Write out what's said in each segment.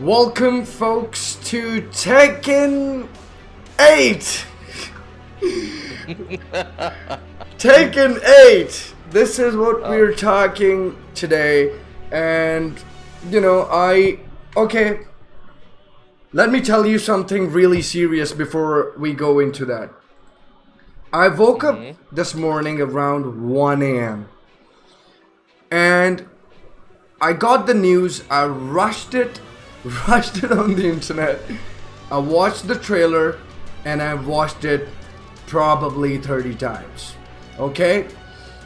Welcome, folks, to Tekken 8. Tekken 8. This is what we're talking today, and okay. Let me tell you something really serious before we go into that. I woke up this morning around 1 a.m. and I got the news. I rushed it on the internet. I watched the trailer and I watched it probably 30 times. Okay?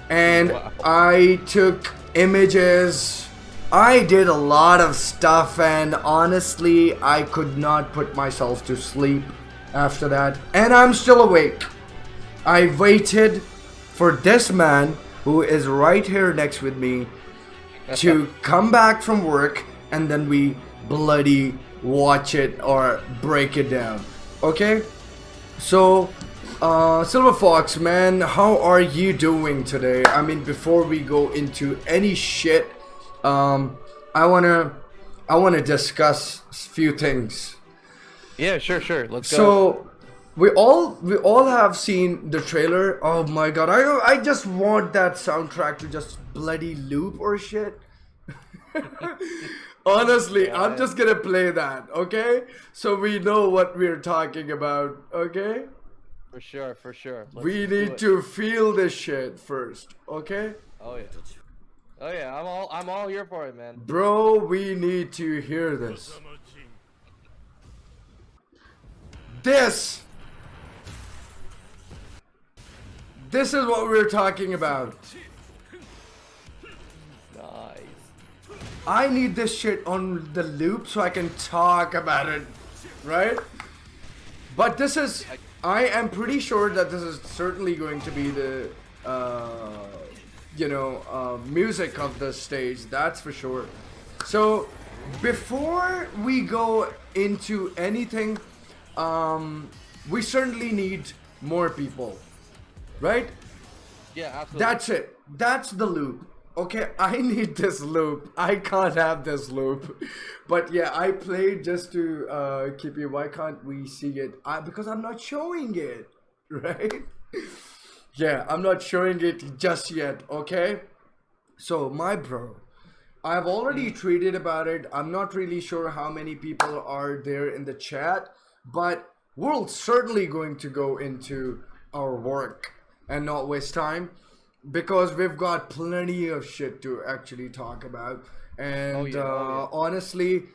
And wow. I took images. I did a lot of stuff, and honestly, I could not put myself to sleep after that. And I'm still awake. I waited for this man who is right here next with me to come back from work, and then we bloody watch it or break it down. Okay? So, SilverFox, man, how are you doing today? I mean, before we go into any shit, I wanna discuss a few things. Yeah, sure. Let's go. So we all have seen the trailer. Oh my god, I just want that soundtrack to just bloody loop or shit. Honestly, Yeah. I'm just gonna play that, okay? So we know what we're talking about, okay? For sure. We need to feel this shit first, okay? Oh yeah, I'm all here for it, man. Bro, we need to hear this. This is what we're talking about. Nice. I need this shit on the loop so I can talk about it, right? But this is, I am pretty sure that this is certainly going to be the, music of the stage, that's for sure. So, before we go into anything, we certainly need more people, right? Yeah, absolutely. That's it. That's the loop. Okay, I need this loop. I can't have this loop. But yeah, I played just to keep it. Why can't we see it? Because I'm not showing it, right? Yeah, I'm not showing it just yet, okay? So, my bro, I've already tweeted about it. I'm not really sure how many people are there in the chat, but we're certainly going to go into our work and not waste time, because we've got plenty of shit to actually talk about. And honestly,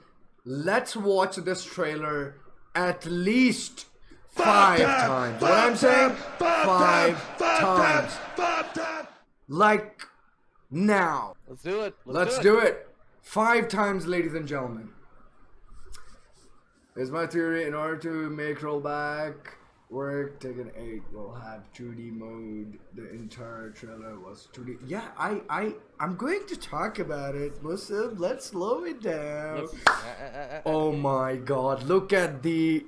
let's watch this trailer at least 5 times. What I'm saying? 5 times. Like now. Let's do it. Let's do it. 5 times, ladies and gentlemen. Here's my theory. In order to make rollback work, Tekken 8 will have 2D mode. The entire trailer was 2D. Yeah, I'm going to talk about it. Listen, let's slow it down. Oh my god, look at the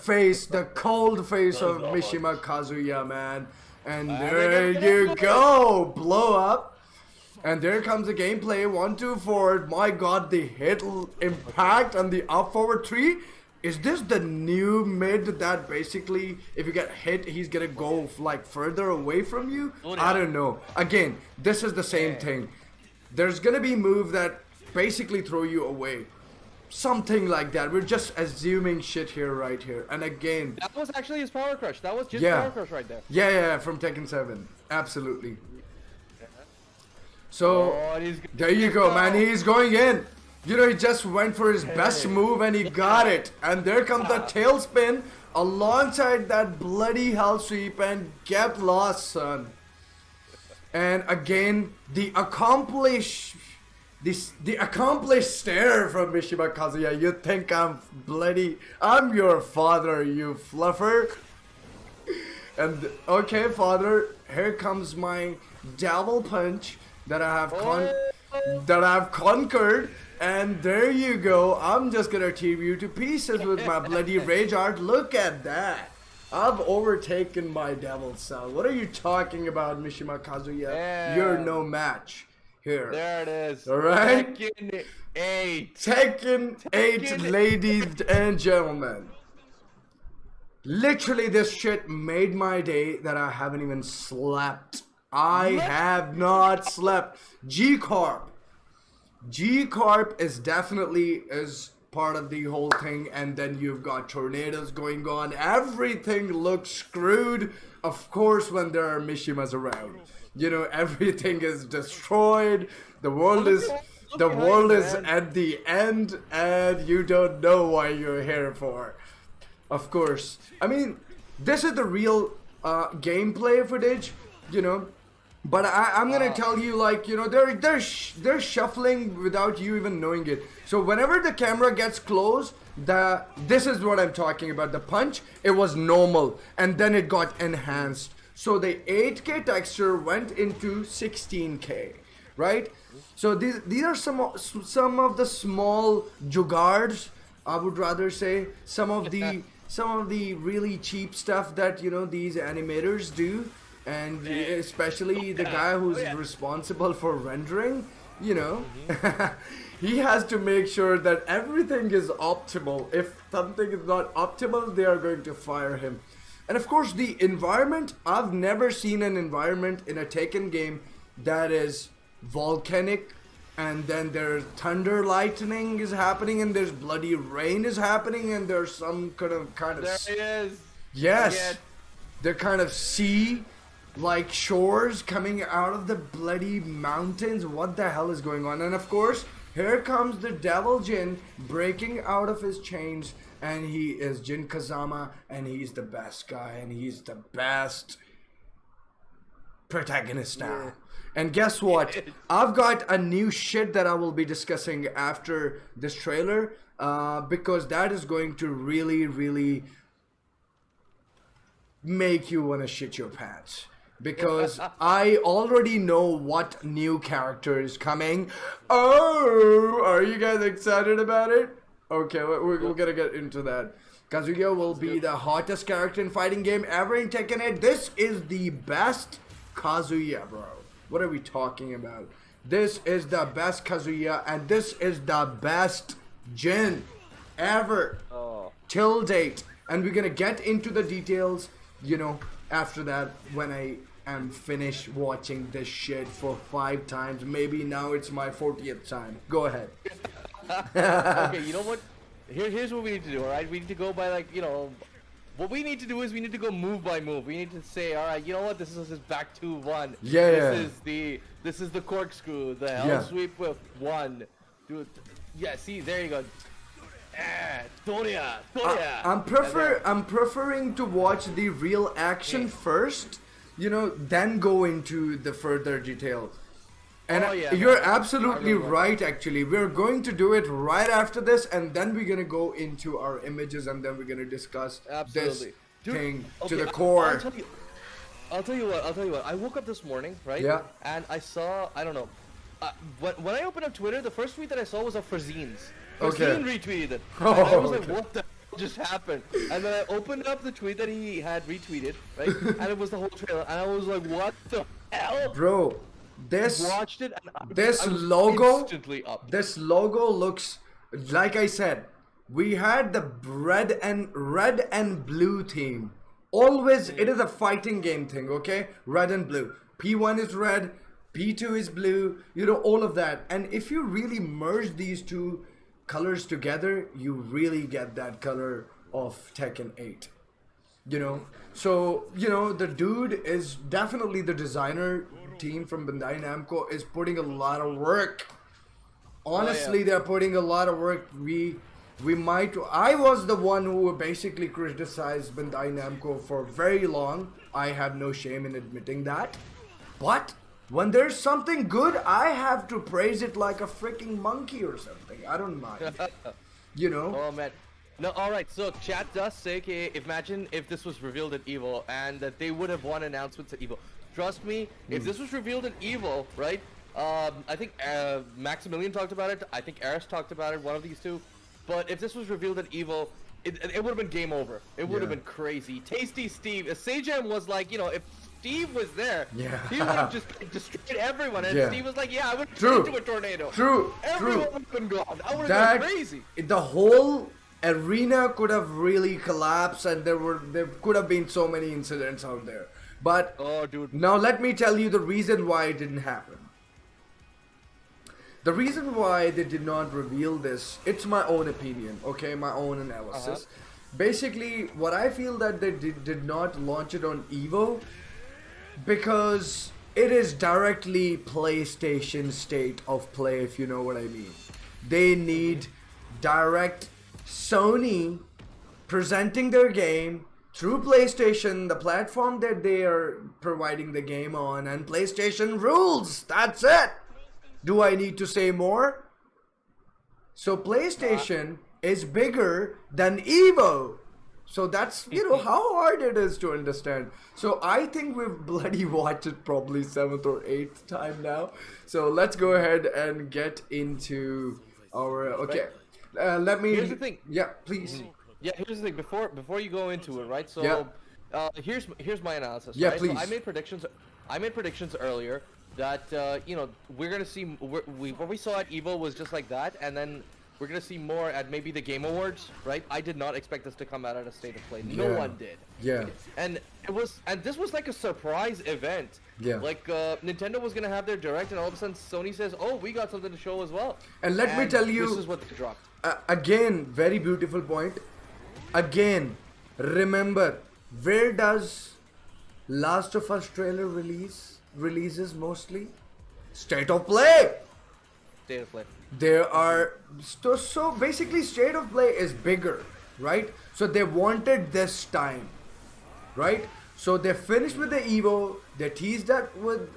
face, the cold face of Mishima Kazuya, man. And there you go, blow up. And there comes the gameplay. 1, 2, 4. My god, the hit impact and the up forward 3. Is this the new mid that basically, if you get hit, he's gonna go like further away from you? I don't know. Again, this is the same thing. There's gonna be move that basically throw you away. Something like that. We're just assuming shit here, right here. And again, that was actually his power crush. That was just power crush right there. Yeah, from Tekken 7. Absolutely. So, there you go, man. He's going in. You know, he just went for his best move and he got it. And there comes the tailspin alongside that bloody hell sweep, and get lost, son. And again, the accomplished stare from Mishima Kazuya. You think I'm your father, you fluffer. And okay, father, here comes my devil punch that I have conquered, and there you go. I'm just gonna tear you to pieces with my bloody rage art. Look at that. I've overtaken my devil cell. What are you talking about, Mishima Kazuya? Yeah. You're no match here. There it is. All right. 8. Tekken 8, Tekken ladies and gentlemen. Literally, this shit made my day that I haven't even slept. I What? have not slept. G-Corp. G-Corp is definitely is part of the whole thing, and then you've got tornadoes going on. Everything looks screwed, of course, when there are Mishimas around. You know, everything is destroyed. The world is at the end, and you don't know why you're here for. Of course. I mean, this is the real gameplay footage, you know. But I'm gonna tell you, like, you know, they're shuffling without you even knowing it. So whenever the camera gets close, this is what I'm talking about. The punch, it was normal, and then it got enhanced. So the 8K texture went into 16K, right? So these are some of the small jugards, I would rather say. Some of the really cheap stuff that, you know, these animators do. And especially the guy who's responsible for rendering, you know, he has to make sure that everything is optimal. If something is not optimal, they are going to fire him. And of course, the environment, I've never seen an environment in a Tekken game that is volcanic, and then there's thunder lightning is happening, and there's bloody rain is happening, and there's some kind of There he is. yes, they're kind of sea like shores coming out of the bloody mountains. What the hell is going on? And of course, here comes the devil Jin breaking out of his chains, and he is Jin Kazama, and he's the best guy, and he's the best protagonist now. And guess what? I've got a new shit that I will be discussing after this trailer, because that is going to really make you want to shit your pants. Because I already know what new character is coming. Oh, are you guys excited about it? Okay, we're gonna get into that. Kazuya will be the hottest character in fighting game ever in Tekken 8. This is the best Kazuya, bro. What are we talking about? This is the best Kazuya, and this is the best Jin ever till date. And we're gonna get into the details, you know, after that, when I am finished watching this shit for 5 times. Maybe now it's my 40th time. Go ahead. Okay, you know what? Here's what we need to do, alright? We need to go by, like, you know, what we need to do is we need to go move by move. We need to say, alright, you know what? This is back to 1. Yeah. This is the corkscrew, the hell sweep with 1. Do it. Yeah, see, there you go. Toria. I'm preferring to watch the real action first, you know, then go into the further detail. And you're absolutely right, actually. We're going to do it right after this, and then we're going to go into our images, and then we're going to discuss this thing to the core. I'll tell you what. I woke up this morning, right? Yeah. And I saw, I don't know, when I opened up Twitter, the first tweet that I saw was of Frazeen's. Okay. Frazeen retweeted it. And I was like, what the hell just happened? And then I opened up the tweet that he had retweeted, right? And it was the whole trailer. And I was like, what the hell? Bro, watched it, and this I was logo, instantly up. this logo looks, like I said, we had the red and blue theme. Always, it is a fighting game thing, okay? Red and blue. P1 is red, P2 is blue, you know, all of that. And if you really merge these two colors together, you really get that color of Tekken 8. You know? So, you know, the dude is definitely the designer team from Bandai Namco is putting a lot of work. Honestly, they're putting a lot of work. I was the one who basically criticized Bandai Namco for very long. I have no shame in admitting that. But when there's something good, I have to praise it like a freaking monkey or something. I don't mind. You know? Oh, man. No, alright, so chat does say, okay, imagine if this was revealed at EVO and that they would have won announcements at EVO. Trust me, if this was revealed at EVO, right, I think Maximilian talked about it, I think Eris talked about it, one of these two, but if this was revealed at EVO, it would have been game over. It would have been crazy. Tasty Steve, Sajam was like, you know, Steve was there, Yeah. he would have just destroyed everyone. And Yeah. Steve was like, "Yeah, I would True. into a tornado. True. Everyone True. would have been gone. I would have That gone crazy." the whole arena could have really collapsed, and there could have been so many incidents out there. But Oh, dude. now let me tell you the reason why it didn't happen. The reason why they did not reveal this, it's my own opinion, okay, my own analysis. Basically, what I feel that they did not launch it on Evo because it is directly PlayStation state of play, if you know what I mean. They need direct Sony presenting their game through PlayStation, the platform that they are providing the game on, and PlayStation rules. That's it. Do I need to say more? So PlayStation is bigger than Evo. So that's, you know, how hard it is to understand. So I think we've bloody watched it probably 7th or 8th time now. So let's go ahead and get into our, okay. Let me, Here's the thing. yeah, please. Yeah, here's the thing. Before you go into it, right? So, Yeah. here's my analysis. Yeah, right? please. So I made predictions earlier that you know, we're gonna see what we saw at Evo was just like that, and then we're gonna see more at maybe the Game Awards, right? I did not expect this to come out at a state of play. No Yeah. one did. Yeah. And this was like a surprise event. Yeah. Like Nintendo was gonna have their direct, and all of a sudden Sony says, "Oh, we got something to show as well." And let me tell you, this is what they dropped. Again, very beautiful point. Again, remember, where does Last of Us trailer releases mostly? State of play. State of play. There are so basically state of play is bigger, right? So they wanted this time, right? So they finished with the Evo. They teased that with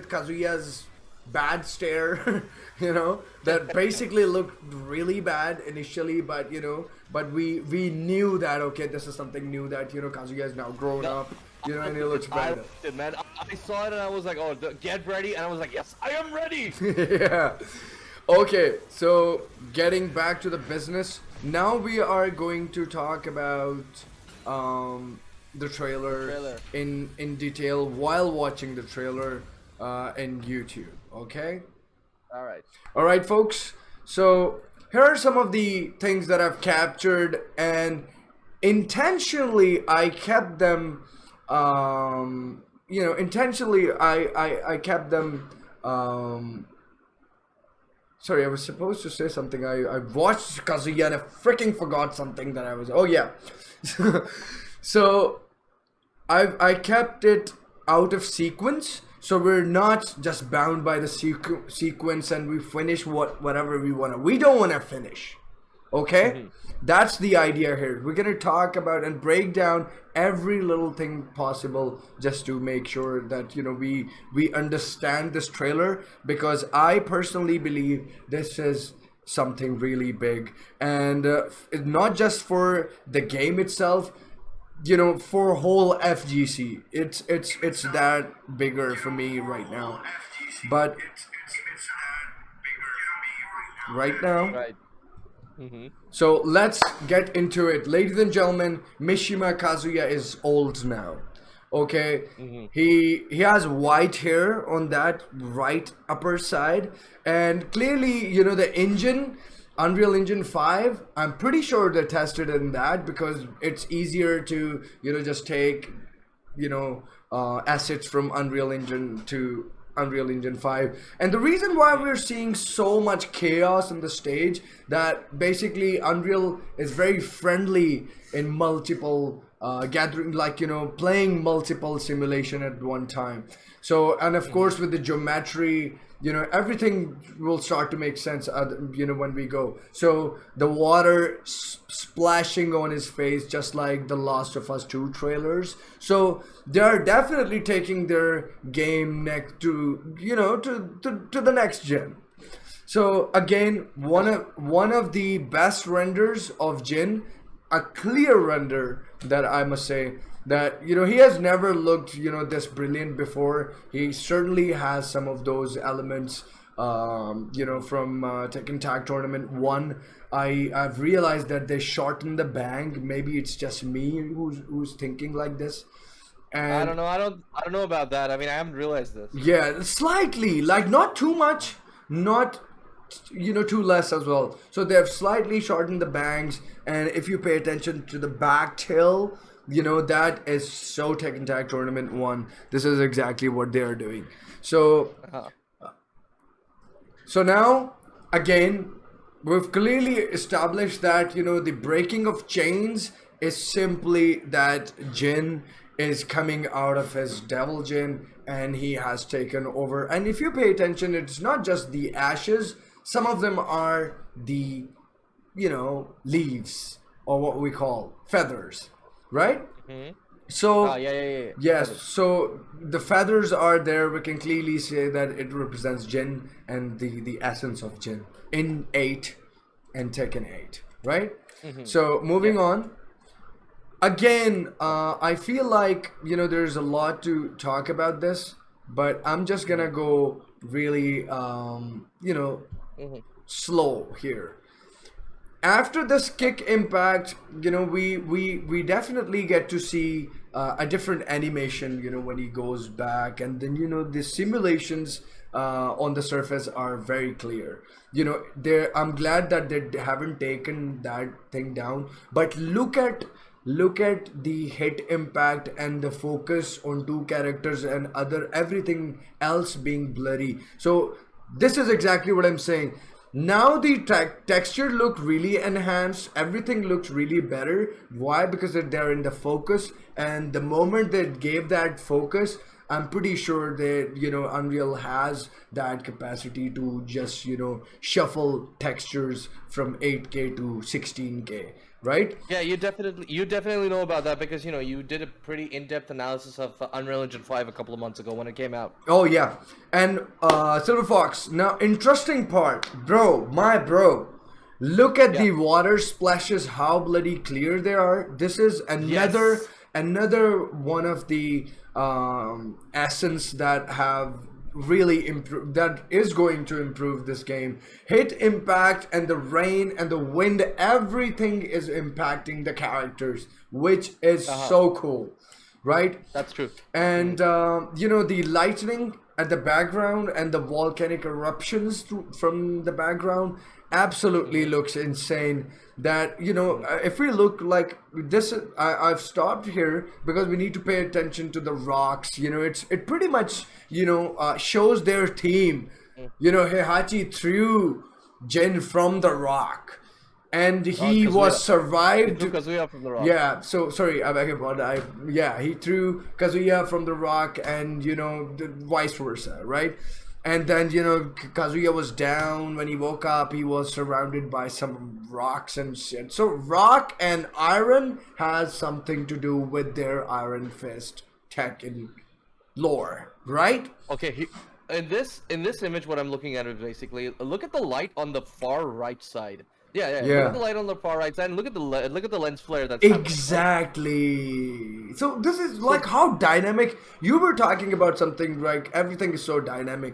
Kazuya's bad stare, you know, that basically looked really bad initially, but you know, but we knew that okay, this is something new that you know Kazuya is now grown up, you know, and he looks I better. loved it, man. I saw it and I was like, "Oh, get ready!" And I was like, "Yes, I am ready." Yeah. Okay, so getting back to the business, now we are going to talk about the trailer, in detail while watching the trailer in YouTube. Okay. All right, folks. So here are some of the things that I've captured, and intentionally I kept them. You know, intentionally I kept them. Sorry, I was supposed to say something. I watched Kazuya and I freaking forgot something that I was. Oh yeah. So I kept it out of sequence, so we're not just bound by the sequence and we finish whatever we want to. We don't want to finish. Okay? That's the idea here. We're going to talk about and break down every little thing possible just to make sure that, you know, we understand this trailer, because I personally believe this is something really big, and not just for the game itself, you know, for whole FGC. It's that bigger for me right now. But right now. Right. So let's get into it. Ladies and gentlemen, Mishima Kazuya is old now. Okay, he has white hair on that right upper side, and clearly, you know, the engine, Unreal Engine 5, I'm pretty sure they tested in that, because it's easier to, you know, just take, you know, assets from Unreal Engine to Unreal Engine 5. And the reason why we're seeing so much chaos on the stage, that basically Unreal is very friendly in multiple gathering, like, you know, playing multiple simulation at one time. So, and of course with the geometry, you know, everything will start to make sense, you know, when we go. So the water splashing on his face, just like the Last of Us 2 trailers. So they're definitely taking their game next to, you know, to the next gen. So again, one of the best renders of Jin, a clear render that I must say, that, you know, he has never looked, you know, this brilliant before. He certainly has some of those elements, you know, from Tekken Tag Tournament 1. I've realized that they shortened the bang. Maybe it's just me who's thinking like this. I And don't know. I don't know about that. I mean, I haven't realized this. yeah, slightly, like not too much, not too less as well. So they've slightly shortened the bangs, and if you pay attention to the back tail, that is so Tekken Tag Tournament 1. This is exactly what they are doing. So Uh-huh. so now, again, we've clearly established that, the breaking of chains is simply that Jin is coming out of his devil Jin and he has taken over. And if you pay attention, it's not just the ashes, some of them are the, leaves or what we call feathers, right? Hmm. So, Oh, yeah. yes, so the feathers are there. We can clearly say that it represents Jin and the essence of Jin in 8 and Tekken 8, right? So, moving on. Again, I feel like, there's a lot to talk about this, but I'm just gonna go really, slow here. After this kick impact, we definitely get to see a different animation, when he goes back, and then the simulations on the surface are very clear. I'm glad that they haven't taken that thing down, but look at the hit impact and the focus on two characters and everything else being blurry. So this is exactly what I'm saying. Now the texture looked really enhanced. Everything looks really better. Why? Because they're in the focus, and the moment they gave that focus, I'm pretty sure that Unreal has that capacity to just shuffle textures from 8K to 16K, right? Yeah, you definitely know about that because you did a pretty in-depth analysis of Unreal Engine 5 a couple of months ago when it came out. Oh yeah, and SilverFox. Now, interesting part, my bro. Look at the Yeah. water splashes, how bloody clear they are. This is Yes. another one of the essence that have really improved, that is going to improve this game. Hit impact and the rain and the wind, everything is impacting the characters, which is so cool, right? That's true. And the lightning at the background and the volcanic eruptions from the background absolutely looks insane. That if we look like this, I've stopped here because we need to pay attention to the rocks. It pretty much shows their team. Heihachi threw Jin from the rock, and he was He survived. threw Kazuya from the rock. Yeah, so sorry, I beg your pardon. Yeah, he threw Kazuya from the rock, and vice versa, right? And then Kazuya was down when he woke up. He was surrounded by some rocks and shit. So rock and iron has something to do with their Iron Fist Tekken lore, right? Okay, in this image, what I'm looking at is basically look at the light on the far right side. Yeah. Look Yeah. at the light on the far right side, and look at the lens flare that's happening. Exactly. So this is like how dynamic you were talking about something, like everything is so dynamic.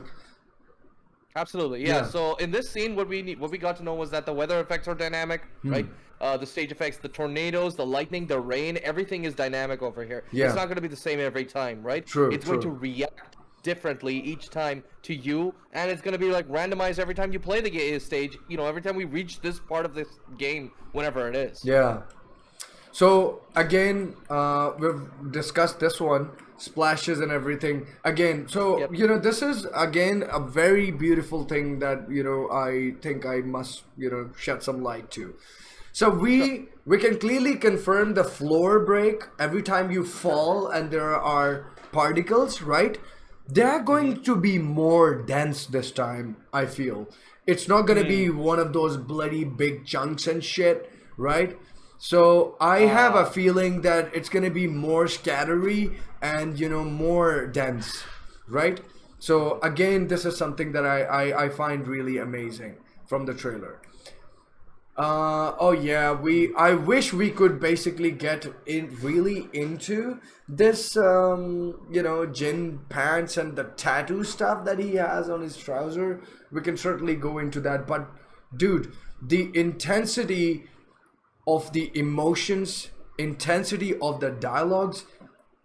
Absolutely, Yeah. yeah. So in this scene, what we got to know was that the weather effects are dynamic, right? The stage effects, the tornadoes, the lightning, the rain, everything is dynamic over here. Yeah. It's not going to be the same every time, right? True, It's going to true. react differently each time to you, and it's going to be like randomized every time you play the stage. Every time we reach this part of this game, whenever it is. Yeah. So again, we've discussed this one, splashes and everything. Again, so Yep. this is again a very beautiful thing that I think I must shed some light to. So we can clearly confirm the floor break every time you fall and there are particles, right? They're going to be more dense this time, I feel. It's not going to be one of those bloody big chunks and shit, right? So I have a feeling that it's going to be more scattery and more dense, right? So again, this is something that I find really amazing from the trailer. Oh yeah, I wish we could basically get in really into this Jin pants and the tattoo stuff that he has on his trouser. We can certainly go into that, but dude, the intensity of the emotions, intensity of the dialogues,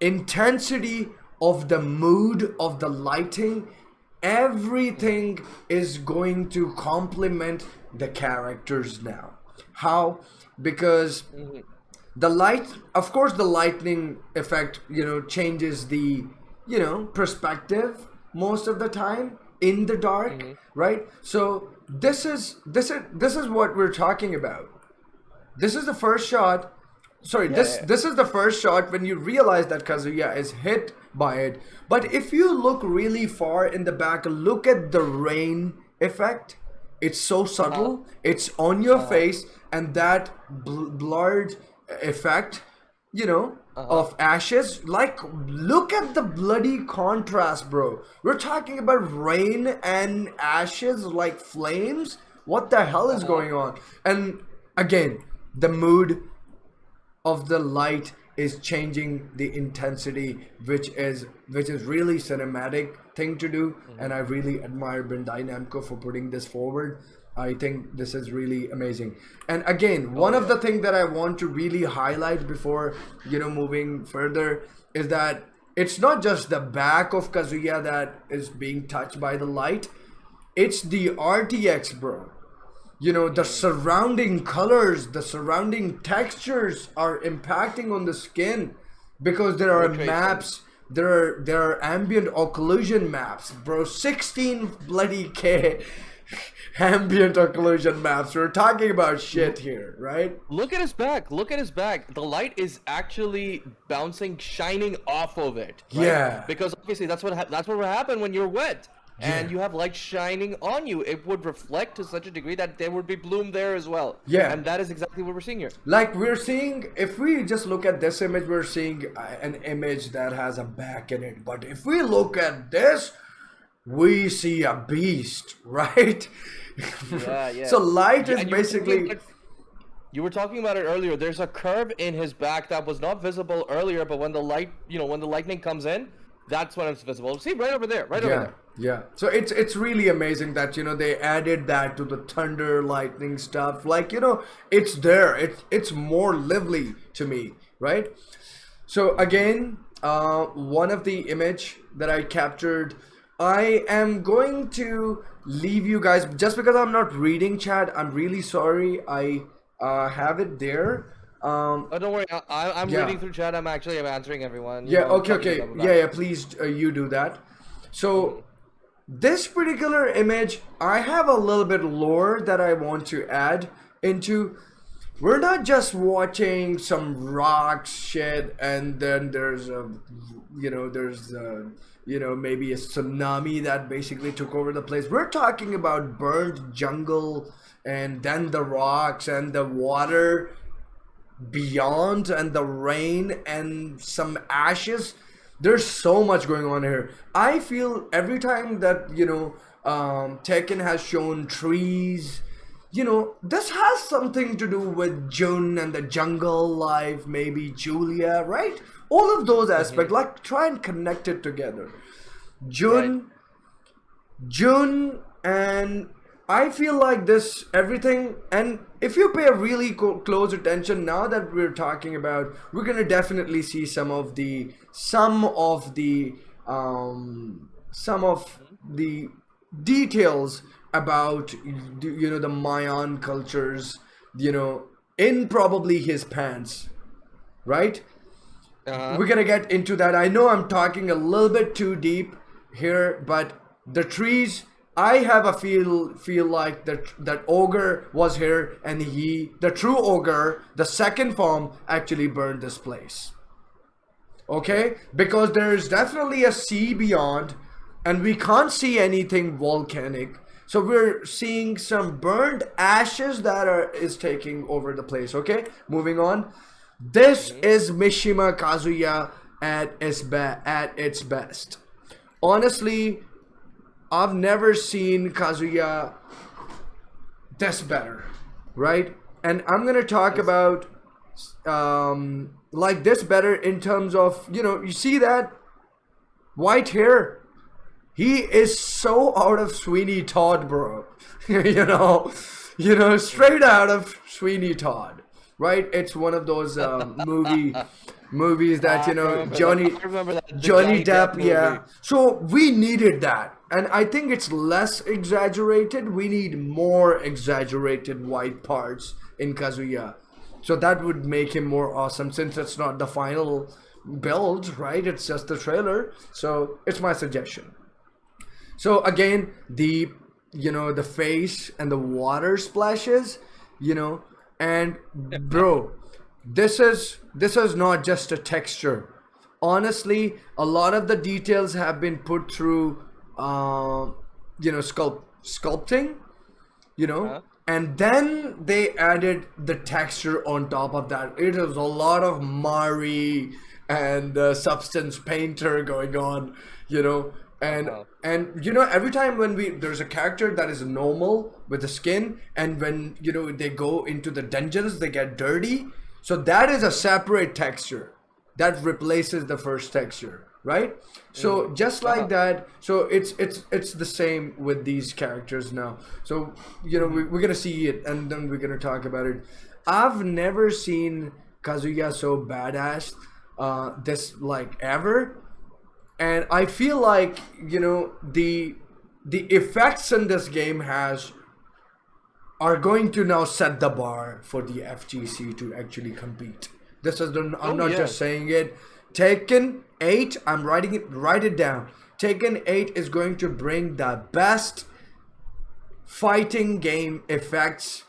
intensity of the mood of the lighting, everything is going to complement the characters now. How? Because the light, of course, the lightning effect, changes the, perspective most of the time in the dark, right? So this is what we're talking about. This is the first shot. Sorry, this is the first shot when you realize that Kazuya is hit by it. But if you look really far in the back, look at the rain effect. It's so subtle. It's on your face, and that blurred effect, of ashes. Like, look at the bloody contrast, bro. We're talking about rain and ashes like flames. What the hell is going on? And again, the mood of the light is changing the intensity, which is really cinematic thing to do, and I really admire Bandai Namco for putting this forward. I think this is really amazing. And again, one of the things that I want to really highlight before moving further is that it's not just the back of Kazuya that is being touched by the light, it's the RTX, bro. The surrounding colors, the surrounding textures are impacting on the skin, because there are maps, there are ambient occlusion maps, bro. 16 bloody K ambient occlusion maps. We're talking about shit here, right? Look at his back. Look at his back. The light is actually bouncing, shining off of it. Right? Yeah. Because obviously that's what will happen when you're wet. And you have light shining on you. It would reflect to such a degree that there would be bloom there as well. Yeah. And that is exactly what we're seeing here. Like, we're seeing, if we just look at this image, we're seeing an image that has a back in it. But if we look at this, we see a beast, right? Yeah. So light is basically... You were talking about it earlier. There's a curve in his back that was not visible earlier, but when the light, when the lightning comes in, that's when it's visible. See, right over there, over there. Yeah, so it's really amazing that they added that to the thunder lightning stuff. Like, it's there. It's more lively to me, right? So again, one of the image that I captured, I am going to leave you guys, just because I'm not reading chat. I'm really sorry. I have it there. Oh, don't worry. I'm reading through chat. I'm answering everyone. Okay. Yeah. Please, you do that. So. This particular image, I have a little bit lore that I want to add into. We're not just watching some rocks shit, and then there's maybe a tsunami that basically took over the place. We're talking about burned jungle, and then the rocks and the water beyond, and the rain and some ashes. There's so much going on here. I feel every time that Tekken has shown trees, this has something to do with Jun and the jungle life, maybe Julia, right? All of those aspects, like, try and connect it together. Jun, and I feel like this everything, and if you pay a really close attention, now that we're talking about, we're gonna definitely see some of the details about the Mayan cultures, in probably his pants, right? We're gonna get into that. I know I'm talking a little bit too deep here, but the trees, I have a feel like that ogre was here, and the true ogre, the second form, actually burned this place. Okay? Because there's definitely a sea beyond, and we can't see anything volcanic. So we're seeing some burned ashes that is taking over the place. Okay? Moving on. This is Mishima Kazuya at its best. Honestly, I've never seen Kazuya this better, right? And I'm gonna talk about like this better in terms of, you see that white hair. He is so out of Sweeney Todd, bro. Straight out of Sweeney Todd, right? It's one of those movie movies that, I you know, remember that. I remember that. The Johnny Depp, movie. yeah. So we needed that. And I think it's less exaggerated. We need more exaggerated white parts in Kazuya. So that would make him more awesome since it's not the final build, right? It's just the trailer. So it's my suggestion. So again, the the face and the water splashes, and bro, this is not just a texture. Honestly, a lot of the details have been put through, sculpting, Huh? and then they added the texture on top of that. It is a lot of Mari and substance painter going on, and Oh. every time when there's a character that is normal with the skin, and when they go into the dungeons, they get dirty. So that is a separate texture that replaces the first texture, right? So just like that, so it's the same with these characters now. So we're gonna see it, and then we're gonna talk about it. I've never seen Kazuya so badass, this like ever, and I feel like the effects in this game are going to now set the bar for the FGC to actually compete. I'm not Yeah. just saying it. Tekken 8, I'm writing it, write it down. Tekken 8 is going to bring the best fighting game effects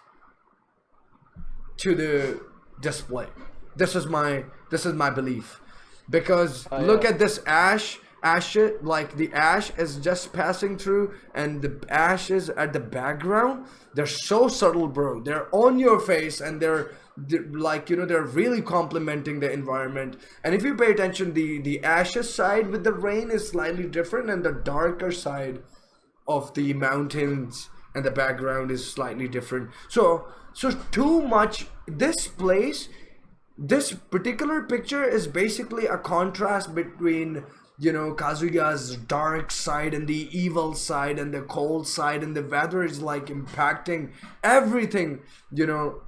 to the display. This is my belief. Because look Yeah. at this like the ash is just passing through, and the ashes at the background, they're so subtle, bro. They're on your face, and they're really complementing the environment. And if you pay attention, the ashes side with the rain is slightly different, and the darker side of the mountains and the background is slightly different. So too much. This particular picture is basically a contrast between Kazuya's dark side and the evil side and the cold side, and the weather is like impacting everything.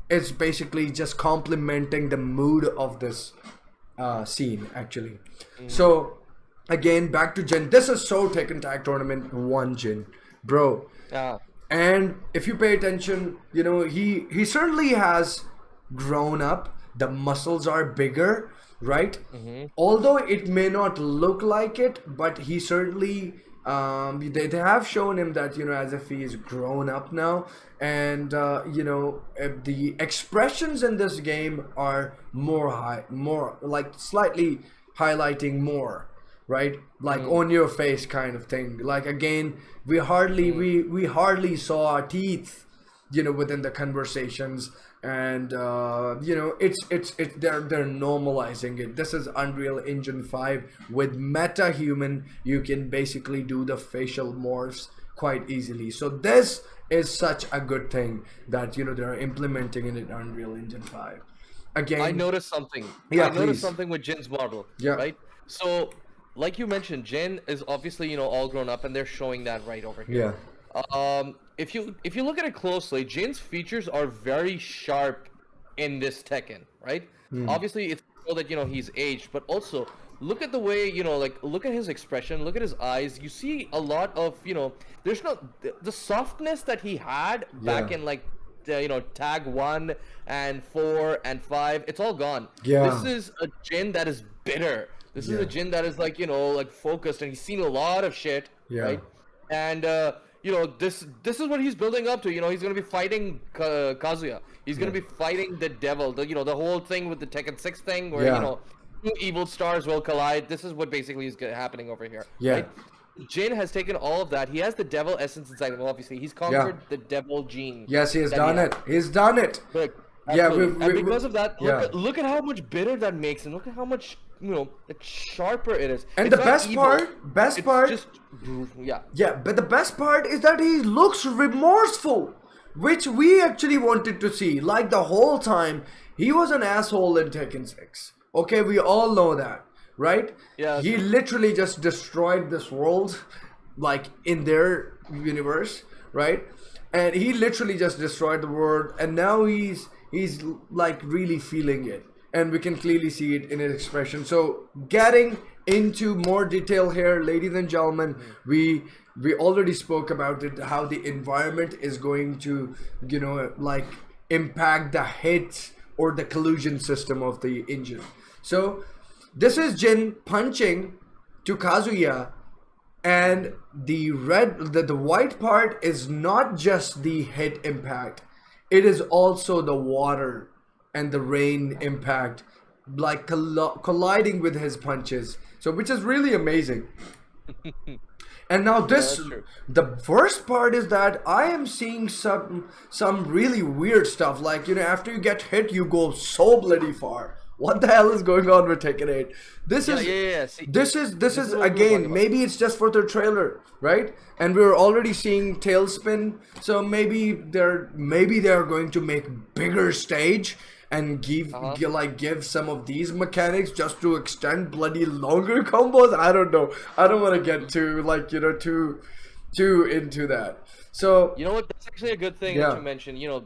It's basically just complementing the mood of this scene actually. So again, back to Jin. This is so Tekken Tag Tournament 1 Jin, bro. Yeah. And if you pay attention, he certainly has grown up. The muscles are bigger, right? Although it may not look like it, but he certainly they have shown him that as if he is grown up now. And the expressions in this game are more like slightly highlighting more, right? Like on your face kind of thing. Like again, we hardly saw teeth within the conversations. And they're normalizing it. This is Unreal Engine 5 with meta human. You can basically do the facial morphs quite easily. So this is such a good thing that they're implementing it in Unreal Engine 5. Again, I noticed something. Yeah, I noticed please. something with Jin's model. Yeah. Right. So, like you mentioned, Jin is obviously all grown up, and they're showing that right over here. Yeah. If you look at it closely, Jin's features are very sharp in this Tekken, right? Obviously, it's so that he's aged, but also look at the way look at his expression, look at his eyes. You see a lot of there's no the softness that he had back Yeah. in tag 1 and 4 and 5. It's all gone. Yeah. This is a Jin that is bitter. This is Yeah. a Jin that is focused, and he's seen a lot of shit, Yeah. right? And this is what he's building up to. He's gonna be fighting Kazuya. He's gonna be fighting the devil. The whole thing with the Tekken 6 thing, where Yeah. two evil stars will collide. This is what basically is happening over here. Yeah. Right? Jin has taken all of that. He has the devil essence inside him. Obviously, he's conquered the devil gene. Yes, he has that done has. it. He's done it. Right. Yeah, Absolutely. And because of that, yeah. look at how much bitter that makes him. Look at how much sharper it is. And It's the not best evil, best it's part, just yeah. yeah, but the best part is that he looks remorseful, which we actually wanted to see. Like the whole time, he was an asshole in Tekken 6. Okay, we all know that, right? Yeah. He literally just destroyed this world, like in their universe, right? And he literally just destroyed the world, and now he's like really feeling it. and we can clearly see it in his expression. So getting into more detail here, ladies and gentlemen, we already spoke about it, how the environment is going to, you know, like impact the hit or the collision system of the engine. So this is Jin punching to Kazuya, and the white part is not just the hit impact, it is also the water and the rain impact, like colliding with his punches. So which is really amazing. And now this, the first part is that I am seeing some really weird stuff. Like, you know, after you get hit, you go so bloody far. What the hell is going on with Tekken 8? This is again, maybe it's just for the trailer, right? And we're already seeing Tailspin, so maybe they're going to make bigger stage and give some of these mechanics just to extend bloody longer combos. I don't know. I don't want to get too, like, you know, too into that. So you know what? That's actually a good thing that you mentioned. You know,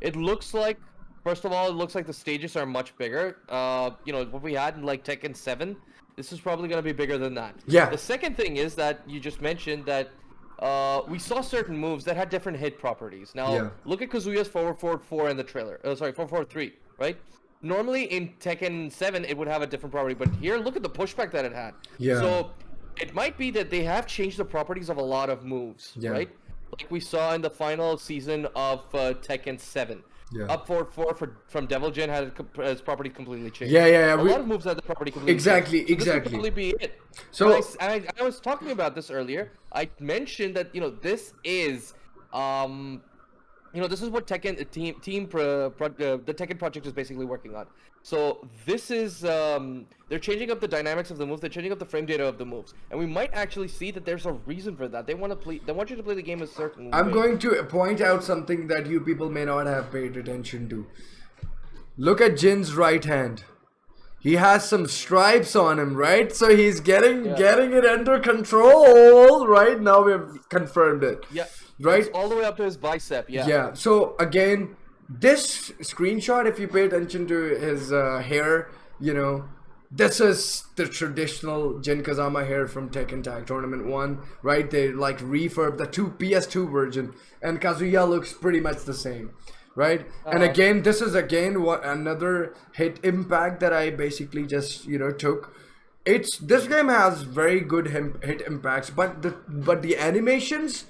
it looks like, first of all, it looks like the stages are much bigger. You know, what we had in like Tekken 7, this is probably going to be bigger than that. Yeah. The second thing is that you just mentioned that we saw certain moves that had different hit properties. Now, look at Kazuya's forward 4 in the trailer. Sorry, 4-4-3, right? Normally in Tekken 7, it would have a different property, but here, look at the pushback that it had. Yeah. So it might be that they have changed the properties of a lot of moves, right? Like we saw in the final season of Tekken 7. Up forward 4 from Devil Jin had his property completely changed. A lot of moves had the property completely changed. This would probably be it. So I was talking about this earlier. I mentioned that, you know, this is you know, this is what Tekken the Tekken project is basically working on. So this is they're changing up the dynamics of the moves, they're changing up the frame data of the moves, and we might actually see that there's a reason for that. They want you to play the game a certain way. I'm going to point out something that you people may not have paid attention to. Look at Jin's right hand. He has some stripes on him, right? So he's getting it under control, right? Now we've confirmed it. Right? It's all the way up to his bicep, Yeah, so again, this screenshot, if you pay attention to his hair, you know, this is the traditional Jin Kazama hair from Tekken Tag Tournament 1, right? They like refurb the PS2 version, and Kazuya looks pretty much the same, right? And again, this is another hit impact that I basically just, you know, took. This game has very good hit impacts, but the animations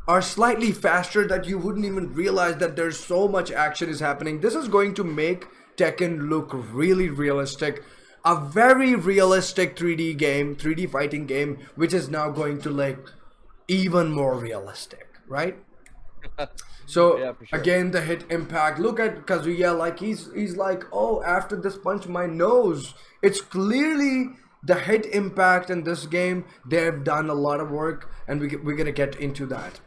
are slightly faster that you wouldn't even realize that there's so much action is happening. This is going to make Tekken look really realistic. A very realistic 3D game, 3D fighting game, which is now going to look even more realistic, right? So again, the hit impact. Look at Kazuya, like he's like, oh, after this punch, my nose. It's clearly the hit impact in this game. They've done a lot of work, and we're gonna get into that.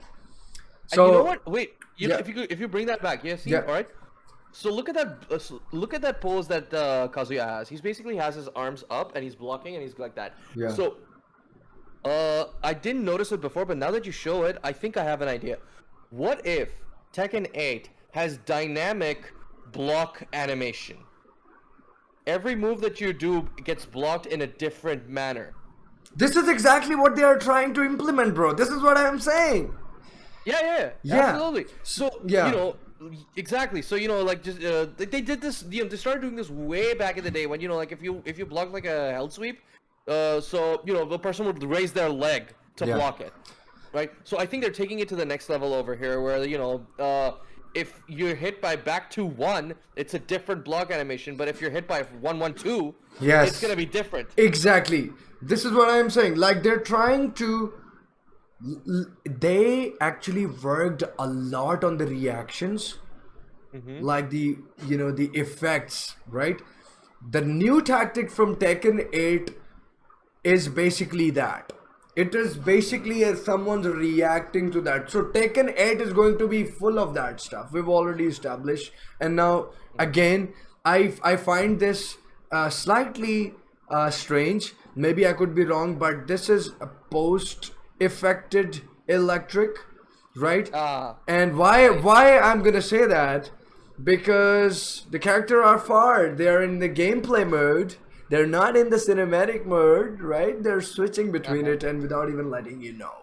So and you know what? Wait, if you bring that back, all right. So look at that pose that Kazuya has. He basically has his arms up and he's blocking and he's like that. So I didn't notice it before, but now that you show it, I think I have an idea. What if Tekken 8 has dynamic block animation? Every move that you do gets blocked in a different manner. This is exactly what they are trying to implement, bro. This is what I am saying. Yeah, absolutely. So you know, exactly. So you know, like just they did this. You know, they started doing this way back in the day when, you know, like if you block like a held sweep, so you know the person would raise their leg to block it, right? So I think they're taking it to the next level over here, where, you know, if you're hit by back 2-1, it's a different block animation. But if you're hit by 1-1-2, it's gonna be different. Exactly. This is what I am saying. Like they're trying to. They actually worked a lot on the reactions, like the effects, right? The new tactic from Tekken 8 is basically that. It is basically as someone's reacting to that. So Tekken 8 is going to be full of that stuff. We've already established, and now again, I find this slightly strange. Maybe I could be wrong, but this is a post-affected electric, right? And why I'm gonna say that? because the character are far. They're in the gameplay mode. They're not in the cinematic mode, right? They're switching between it and without even letting you know,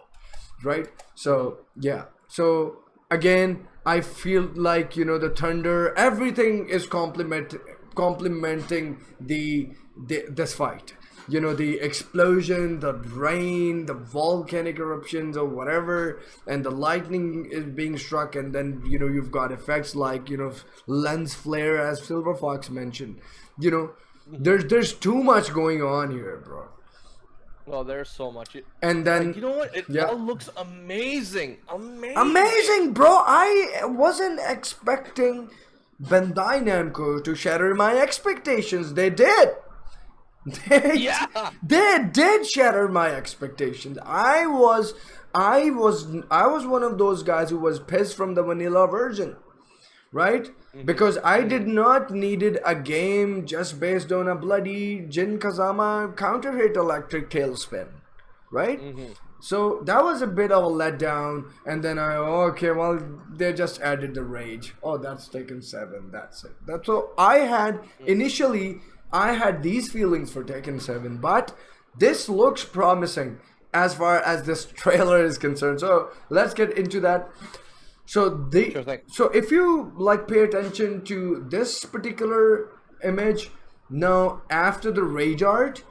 right? So yeah. So again, I feel like, you know, the thunder, everything is complementing this fight. You know, the explosion, the rain, the volcanic eruptions or whatever, and the lightning is being struck, and then, you know, you've got effects like, you know, lens flare, as SilverFox mentioned. You know, there's too much going on here, bro. Well, there's so much. And then, like, you know what? It all looks amazing. Amazing, bro. I wasn't expecting Bandai Namco to shatter my expectations. They did. They did shatter my expectations. I was one of those guys who was pissed from the vanilla version, right? Because I did not needed a game just based on a bloody Jin Kazama counter hit electric tailspin, right? So that was a bit of a letdown. And then okay, well, they just added the rage. Oh, that's Tekken 7. That's it. That's so I had initially. I had these feelings for Tekken 7, but this looks promising as far as this trailer is concerned. So let's get into that. So so if you like pay attention to this particular image, now after the rage art,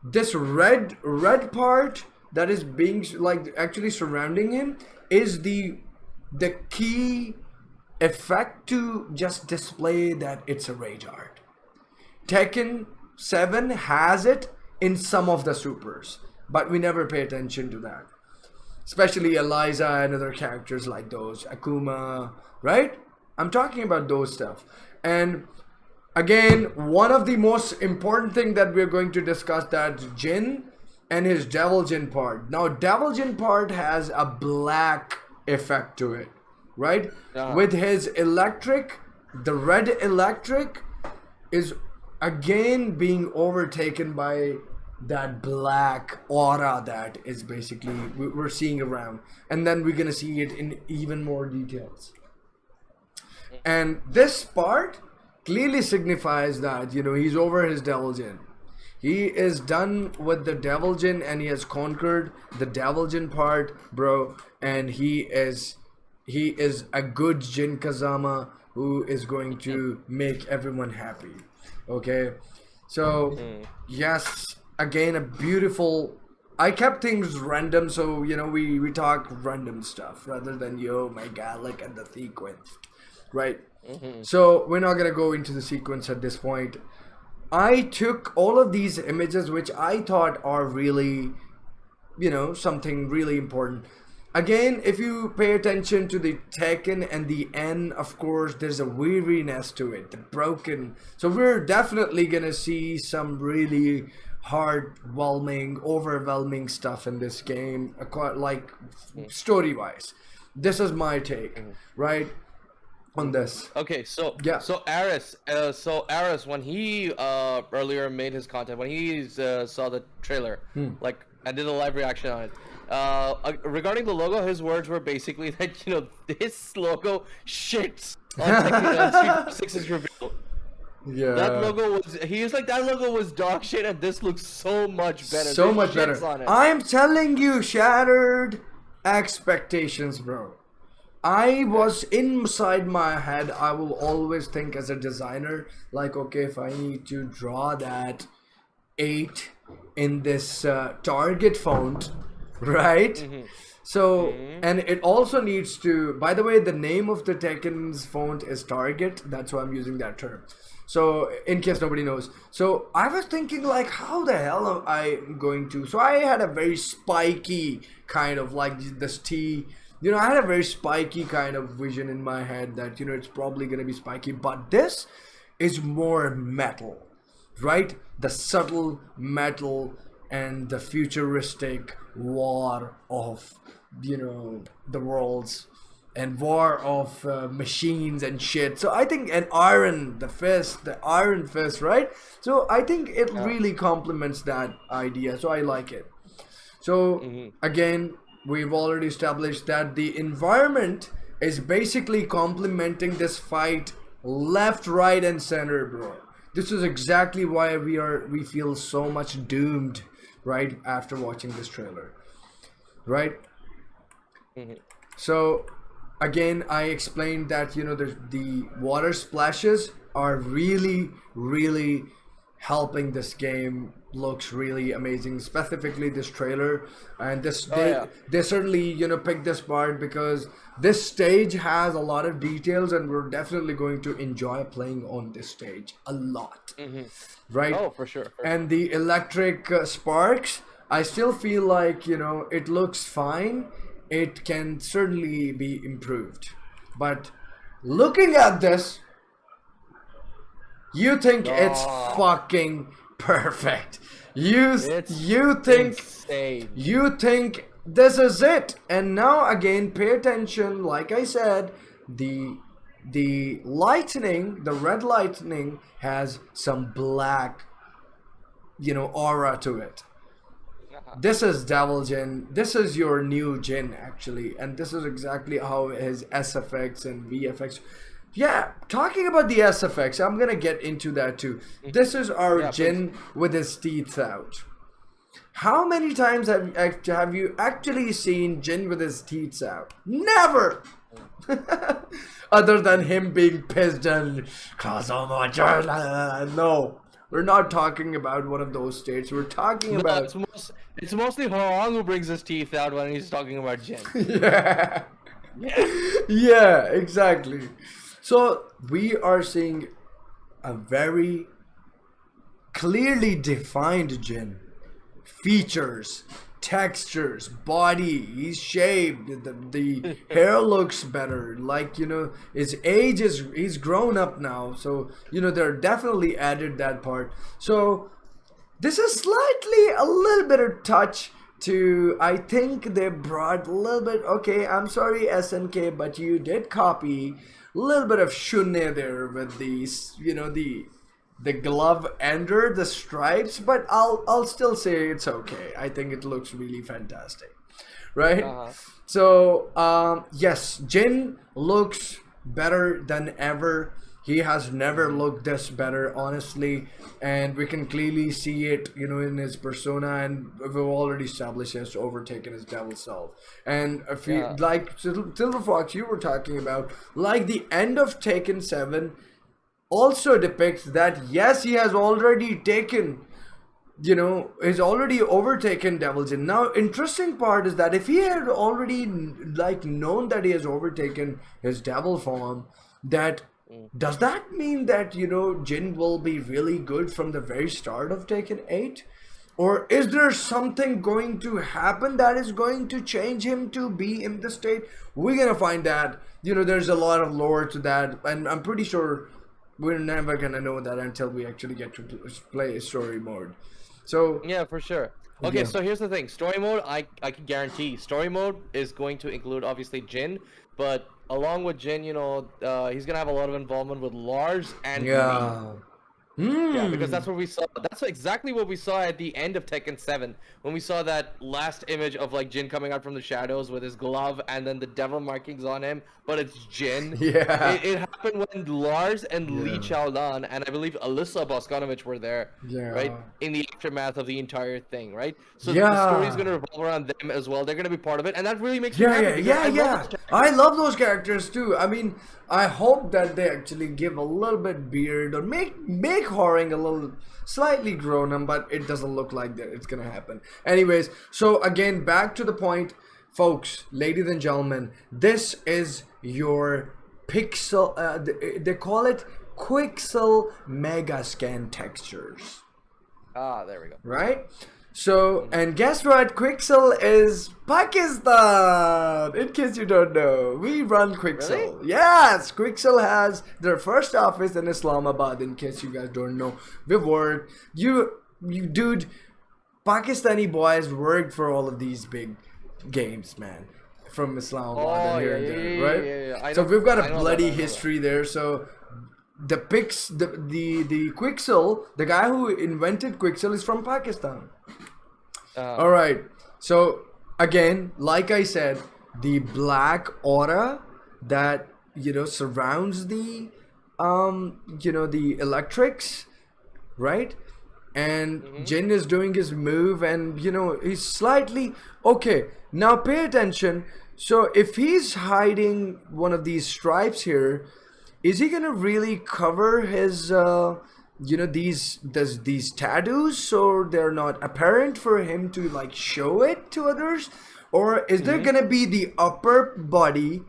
this red part that is being like actually surrounding him is the key effect to just display that it's a rage art. Tekken 7 has it in some of the supers, but we never pay attention to that. Especially Eliza and other characters like those, Akuma, right? I'm talking about those stuff. And again, one of the most important thing that we're going to discuss, that's Jin and his Devil Jin part. Now, Devil Jin part has a black effect to it, right? With his electric, the red electric is again being overtaken by that black aura that is basically we're seeing around, and then we're gonna see it in even more details. And this part clearly signifies that, you know, he's over his Devil Jin. He is done with the Devil Jin and he has conquered the Devil Jin part, bro. And he is a good Jin Kazama who is going to make everyone happy. Okay, so yes, again, a beautiful. I kept things random, so you know we talk random stuff rather than yo my god, look at the sequence, right? So we're not gonna go into the sequence at this point. I took all of these images which I thought are really, you know, something really important. Again, if you pay attention to the Tekken and the N, of course, there's a weariness to it, the broken. So we're definitely gonna see some really heartwarming, overwhelming stuff in this game, like story-wise. This is my take, right, on this. Okay, so yeah. So Aris, when he earlier made his content, when he saw the trailer, like I did a live reaction on it. Regarding the logo, his words were basically that, you know, this logo shits on Tekken 6's reveal. Yeah. That logo was, he was like, that logo was dog shit and this looks so much better. So much better. I'm telling you, shattered expectations, bro. I was inside my head, I will always think as a designer, like, okay, if I need to draw that 8 in this target font, right? So and it also needs to, by the way, the name of the Tekken's font is Target. That's why I'm using that term. So in case nobody knows. So I was thinking like, how the hell am I going to, so I had a very spiky kind of like this T, you know, I had a very spiky kind of vision in my head that, you know, it's probably going to be spiky, but this is more metal, right? The subtle metal and the futuristic war of, you know, the worlds and war of machines and shit. So I think the iron fist, right? So I think it really complements that idea. So I like it. So again, we've already established that the environment is basically complementing this fight left, right, and center, bro. This is exactly why we feel so much doomed right after watching this trailer, right? So again, I explained that the water splashes are really helping this game looks really amazing, specifically this trailer. And they certainly picked this part because this stage has a lot of details, and we're definitely going to enjoy playing on this stage a lot, right? Oh, for sure. And the electric sparks, I still feel like it looks fine. It can certainly be improved, but looking at this, you think it's fucking perfect. You think insane. You think this is it. And now again, pay attention. Like I said, the lightning, the red lightning, has some black aura to it. This is Devil Jin. This is your new Jin, actually, and this is exactly how his SFX and VFX. Yeah, talking about the SFX, I'm gonna get into that too. This is our Jin with his teeth out. How many times have you actually seen Jin with his teeth out? Never. Other than him being pissed and no. We're not talking about one of those states. We're talking about... It's mostly Horong who brings his teeth out when he's talking about Jin. Yeah, exactly. So we are seeing a very clearly defined Jin. Features, textures, body, he's shaved, the hair looks better, like his age he's grown up now, so they're definitely added that part. So this is slightly a little bit of touch to, I think they brought a little bit, okay, I'm sorry SNK, but you did copy a little bit of shunne there with these the glove under the stripes, but I'll still say it's okay. I think it looks really fantastic, right? So yes, Jin looks better than ever. He has never looked this better, honestly, and we can clearly see it, in his persona, and we've already established he has overtaken his devil self. And if you like SilverFox, you were talking about, like the end of Tekken 7 also depicts that yes, he has already taken, he's already overtaken Devil Jin. Now, interesting part is that if he had already known that he has overtaken his devil form, that does that mean that Jin will be really good from the very start of Tekken 8? Or is there something going to happen that is going to change him to be in the state? We're gonna find that. There's a lot of lore to that, and I'm pretty sure we're never gonna know that until we actually get to play story mode. So yeah, for sure. Okay, so here's the thing. Story mode, I can guarantee story mode is going to include obviously Jin, but along with Jin, he's gonna have a lot of involvement with Lars and Lee. Yeah, because that's what we saw. That's exactly what we saw at the end of Tekken 7 when we saw that last image of Jin coming out from the shadows with his glove and then the devil markings on him, but it's Jin. Yeah. It happened when Lars and Lee Chaolan and I believe Alyssa Boskonovich were there, right? In the aftermath of the entire thing, right? So the story's going to revolve around them as well. They're going to be part of it, and that really makes me happy. I love those characters too. I mean, I hope that they actually give a little bit beard or make Horang a little slightly grown up, but it doesn't look like that it's gonna happen. Anyways, so again, back to the point, folks, ladies and gentlemen, this is your pixel. They call it Quixel Mega Scan textures. There we go. Right. So, and guess what? Quixel is Pakistan! In case you don't know, we run Quixel. Really? Yes! Quixel has their first office in Islamabad, in case you guys don't know. We've worked. You dude, Pakistani boys worked for all of these big games, man. From Islamabad and here and there, right? Yeah. So we've got a bloody history there, so... The Quixel, the guy who invented Quixel is from Pakistan. All right. So again, like I said, the black aura that surrounds the the electrics, right? And Jin is doing his move, and he's slightly okay. Now pay attention. So if he's hiding one of these stripes here, is he gonna really cover his these tattoos so they're not apparent for him to like show it to others? Or is there gonna be the upper body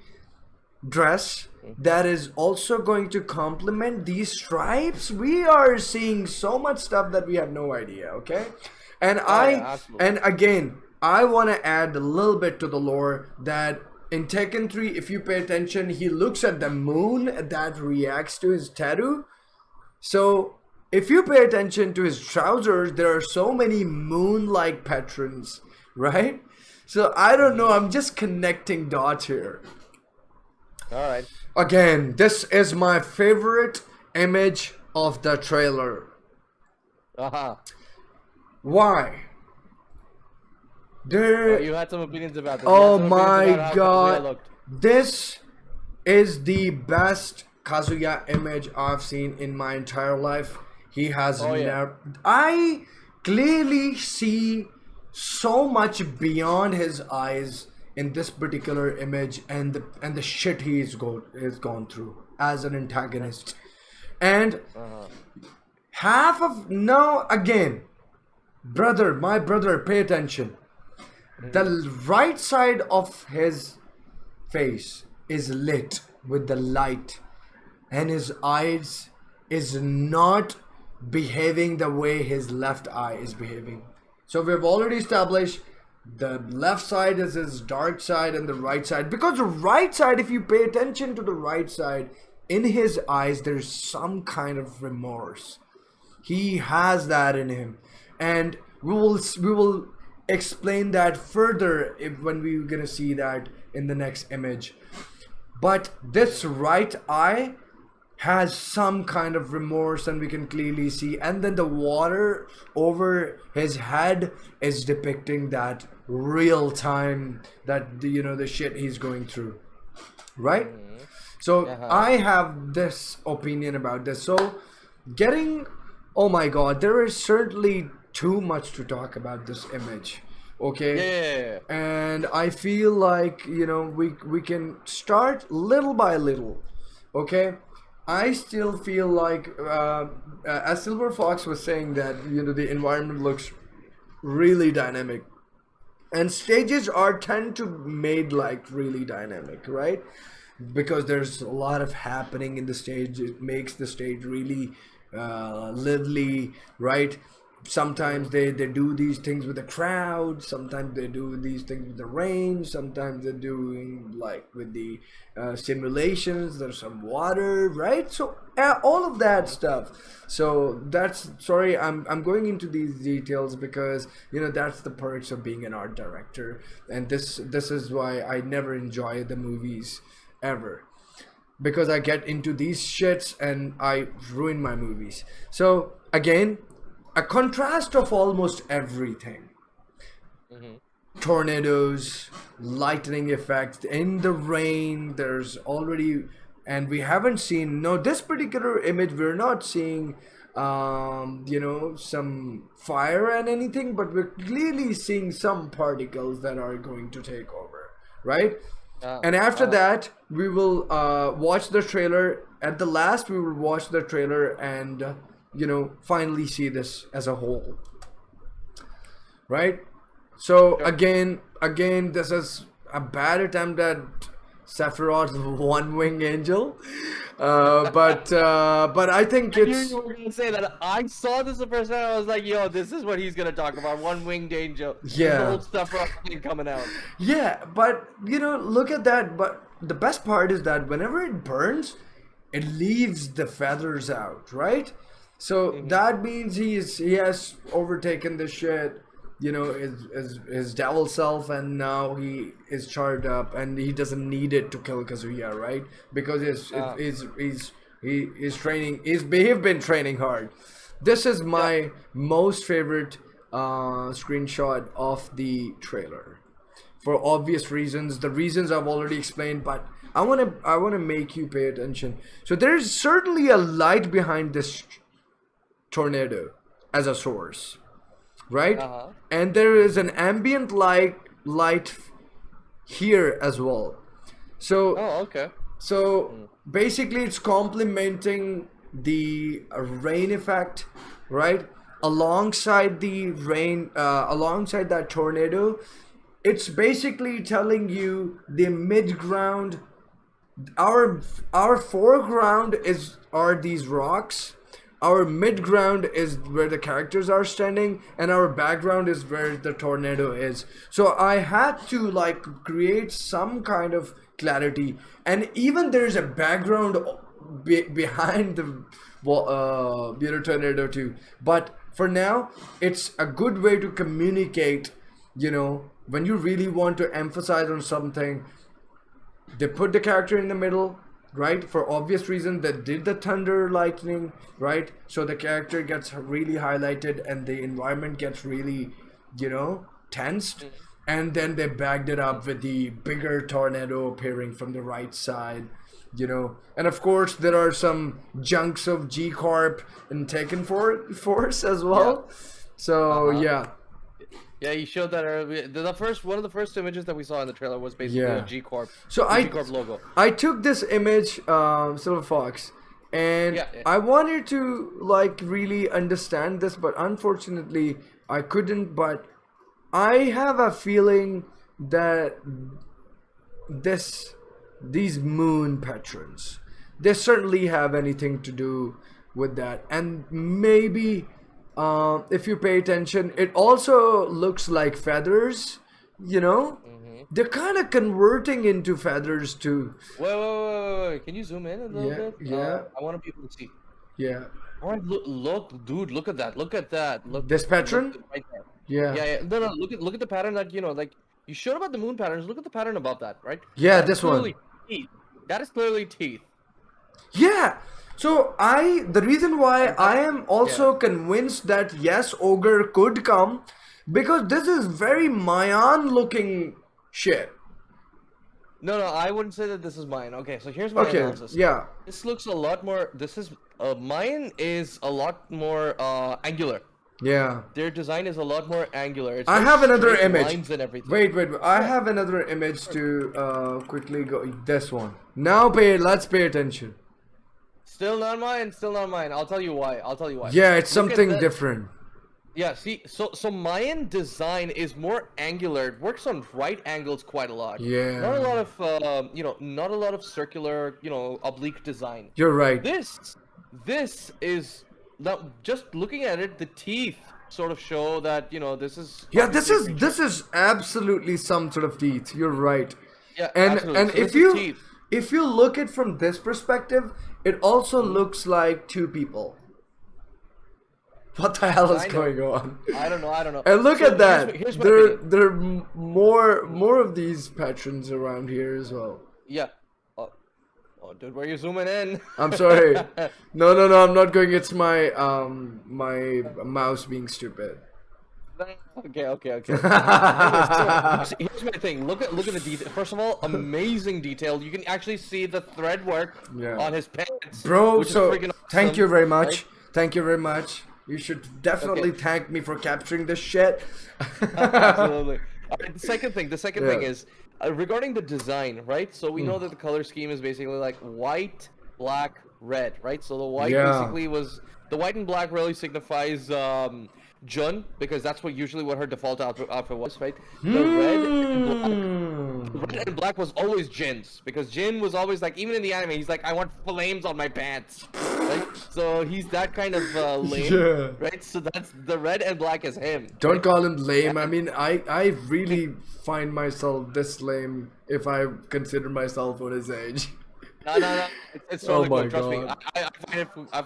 dress that is also going to complement these stripes? We are seeing so much stuff that we have no idea, okay? And and again, I want to add a little bit to the lore that in Tekken 3, if you pay attention, he looks at the moon that reacts to his tattoo. So if you pay attention to his trousers, there are so many moon-like patterns, right? So I don't know, I'm just connecting dots here. All right. Again, this is my favorite image of the trailer. Why? You had some opinions about this. Oh my god. This is the best Kazuya image I've seen in my entire life. He has I clearly see so much beyond his eyes in this particular image, and the shit he's gone through as an antagonist. And half of now again, my brother, pay attention. The right side of his face is lit with the light, and his eyes is not behaving the way his left eye is behaving. So we've already established the left side is his dark side and the right side, because the right side, if you pay attention to the right side, in his eyes there's some kind of remorse. He has that in him, and we will explain that further when we're gonna see that in the next image. But this right eye has some kind of remorse, and we can clearly see, and then the water over his head is depicting that real time, that the shit he's going through, right? So I have this opinion about this. So oh my god, there is certainly too much to talk about this image, okay? And I feel like we can start little by little, okay? I still feel like as SilverFox was saying, that the environment looks really dynamic, and stages tend to made like really dynamic, right? Because there's a lot of happening in the stage. It makes the stage really lively, right? Sometimes they do these things with the crowd, sometimes they do these things with the rain, sometimes they're doing like with the simulations, there's some water, right? So all of that stuff. So that's, sorry, I'm going into these details because that's the perks of being an art director, and this is why I never enjoy the movies ever, because I get into these shits and I ruin my movies. So again, a contrast of almost everything. Tornadoes, lightning effects, in the rain, there's already, and we haven't seen, this particular image, we're not seeing some fire and anything, but we're clearly seeing some particles that are going to take over, right? And after that, we will watch the trailer. At the last, we will watch the trailer and finally see this as a whole, right? So again, this is a bad attempt at Sephiroth's one-winged angel, but I think it's. You were gonna say that. I saw this the first time. I was like, "Yo, this is what he's gonna talk about: one-winged angel." Yeah. The old Sephiroth thing coming out. Yeah, but look at that. But the best part is that whenever it burns, it leaves the feathers out, right? So that means he has overtaken the shit, his devil self, and now he is charged up, and he doesn't need it to kill Kazuya, right? Because he's training. He's been training hard. This is my most favorite screenshot of the trailer. for obvious reasons. The reasons I've already explained, but I wanna make you pay attention. So there's certainly a light behind this tornado as a source, right? And there is an ambient light here as well. So so basically it's complementing the rain effect, right? Alongside the rain, alongside that tornado, it's basically telling you the mid-ground. Our foreground are these rocks. Our mid-ground is where the characters are standing, and our background is where the tornado is. So I had to like create some kind of clarity, and even there's a background behind the tornado too. But for now, it's a good way to communicate. You know, when you really want to emphasize on something, they put the character in the middle, right? For obvious reason, they did the thunder, lightning, right? So the character gets really highlighted and the environment gets really, you know, tensed. And then they backed it up with the bigger tornado appearing from the right side, you know. And of course, there are some junks of G Corp and Tekken Force as well. So yeah. Yeah, you showed that earlier. One of the first images that we saw in the trailer was basically a G Corp. So G Corp logo. I took this image, SilverFox, and I wanted to like really understand this, but unfortunately I couldn't. But I have a feeling that these moon patrons, they certainly have anything to do with that, and maybe. If you pay attention, it also looks like feathers, you know? They're kind of converting into feathers too. Wait. Can you zoom in a little bit? Yeah. I want people to see. Yeah. All right, look, dude, look at that. Look at that. Look. This pattern? Look right there. Yeah. Yeah. No. Look at the pattern that, you know, like, you showed about the moon patterns. Look at the pattern above that, right? Yeah, this one. Teeth. That is clearly teeth. Yeah. So the reason why I am also convinced that yes, Ogre could come, because this is very Mayan looking shit. No, I wouldn't say that this is Mayan. Okay, so here's my analysis. Yeah. This looks a lot more, Mayan is a lot more angular. Yeah. Their design is a lot more angular. It's I have another image. Lines and everything. Wait. I have another image to quickly go. This one. Now let's pay attention. Still not mine. I'll tell you why. Yeah, it's something different. Yeah, see, so Mayan design is more angular. It works on right angles quite a lot. Yeah. Not a lot of, not a lot of circular, oblique design. You're right. This is, now just looking at it, the teeth sort of show that, this is. Yeah, this is absolutely some sort of teeth. You're right. Yeah, and absolutely. if you look at from this perspective, it also looks like two people. What the hell is going on? I don't know. And look at that. Here's there are more of these patrons around here as well. Yeah. Oh, dude, where are you zooming in? I'm sorry. No, I'm not going. It's my my mouse being stupid. Okay. Anyways, so here's my thing. Look at the detail. First of all, amazing detail. You can actually see the thread work on his pants. Bro, so awesome, thank you very much. Right? Thank you very much. You should definitely thank me for capturing this shit. Absolutely. All right, the second thing is regarding the design, right? So we know that the color scheme is basically like white, black, red, right? So the white basically was the white and black really signifies Jun, because that's usually what her default outfit was, right? The red and black was always Jin's, because Jin was always like, even in the anime, he's like, I want flames on my pants, right? So he's that kind of lame, right? So that's the red and black is him. Don't call him lame. I mean, I really find myself this lame if I consider myself on his age. No. It's totally cool. Trust me. God.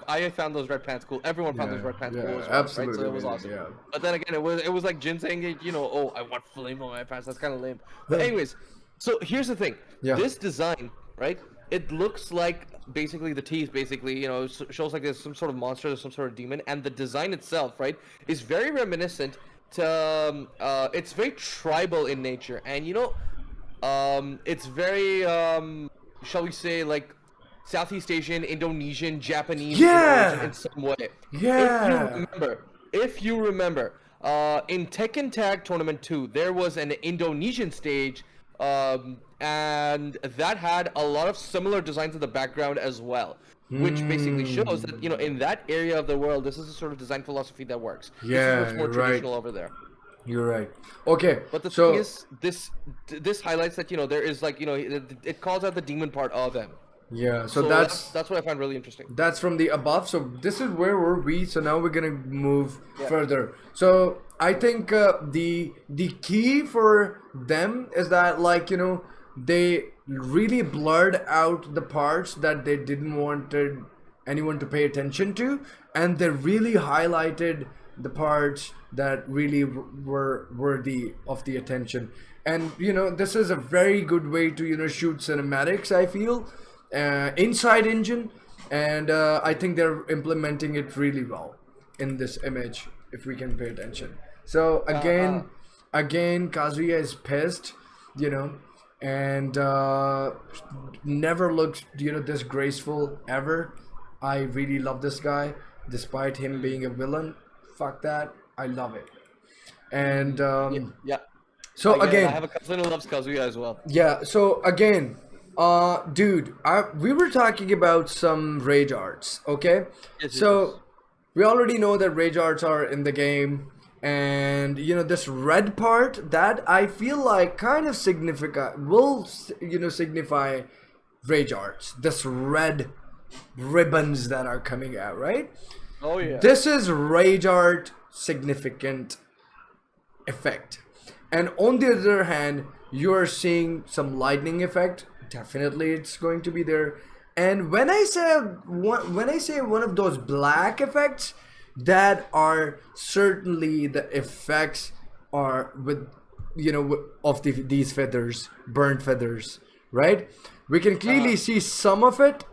I found those red pants cool. Everyone found those red pants cool as well. Absolutely. Right? So it was awesome. Yeah. But then again, it was like Jin saying, oh, I want flame on my pants. That's kind of lame. But anyways, so here's the thing. Yeah. This design, right? It looks like basically the teeth, shows like there's some sort of monster, there's some sort of demon, and the design itself, right, is very reminiscent it's very tribal in nature, and it's very shall we say, like Southeast Asian, Indonesian, Japanese in origin in Yeah, some way. yeah. If you remember, in Tekken Tag Tournament 2, there was an Indonesian stage, and that had a lot of similar designs in the background as well, which basically shows that, in that area of the world, this is the sort of design philosophy that works. This is Yeah, what's more right. traditional over there. You're right. Okay, But the thing so is, this highlights that, there is, like, it calls out the demon part of them. yeah, so So that's that's what I find really interesting. that's from the above. So this is where were we? So now we're gonna move Yeah. further. So I think the key for them is that, like, they really blurred out the parts that they didn't want anyone to pay attention to, and they really highlighted the parts that really were worthy of the attention. And this is a very good way to shoot cinematics, I feel, inside engine, and I think they're implementing it really well in this image if we can pay attention. So again, Kazuya is pissed, and never looks this graceful ever. I really love this guy despite him being a villain. Fuck that, I love it. And Yeah. so I again, have a cousin who loves Kazuya as well. yeah, so again, dude, we were talking about some rage arts, okay? Yes, So we already know that rage arts are in the game, and this red part that I feel like kind of signify rage arts. This red ribbons that are coming out, right? Oh yeah. This is rage art significant effect. And on the other hand, you're seeing some lightning effect. Definitely it's going to be there. And when I say one of those black effects, that are certainly the effects are with of these feathers, burnt feathers, right? We can clearly see some of it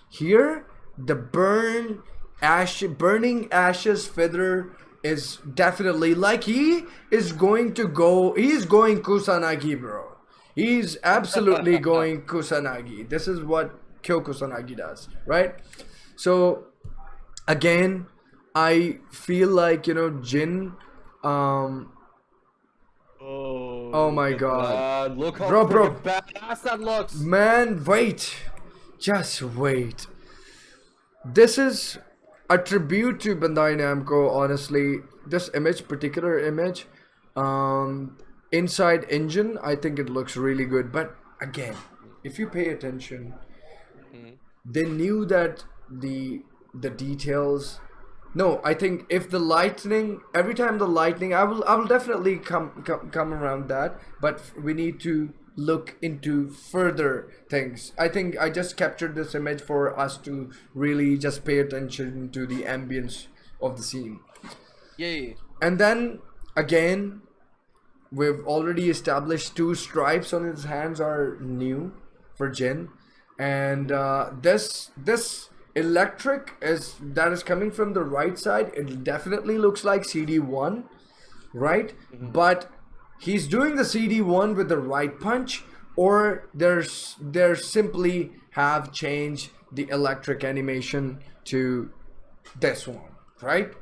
here. The burning ashes feather is definitely, like, he's going Kusanagi, bro. He's absolutely going Kusanagi. This is what Kyo Kusanagi does, right? So again, I feel like Jin, oh my look at god, that. Look how Bro. freaking badass that looks. man, wait, just wait. This is a tribute to Bandai Namco, honestly. This particular image, inside engine, I think it looks really good. But again, if you pay attention, they knew that the details. No, I think if the lightning, every time the lightning, I will definitely come around that. But we need to look into further things. I think I just captured this image for us to really just pay attention to the ambience of the scene. Yeah. And then again, we've already established 2 stripes on his hands are new for Jin, and this electric that is coming from the right side. It definitely looks like CD1, right? But he's doing the CD1 with the right punch, or they're simply have changed the electric animation to this one, right?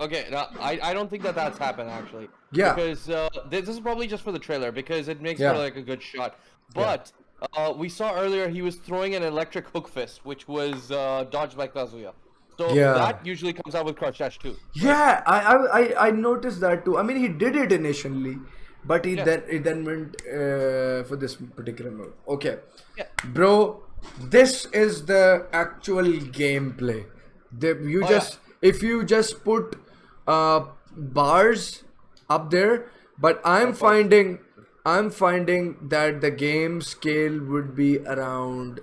Okay, now I don't think that's happened actually. Yeah. Because this is probably just for the trailer because it makes Yeah. for like a good shot. But we saw earlier he was throwing an electric hook fist, which was dodged by Kazuya. So Yeah. that usually comes out with Crouch Dash too. Yeah, I noticed that too. I mean, he did it initially, but he then went for this particular move. Okay, Yeah. bro, this is the actual gameplay. If you just put bars up there, but I'm finding that the game scale would be around.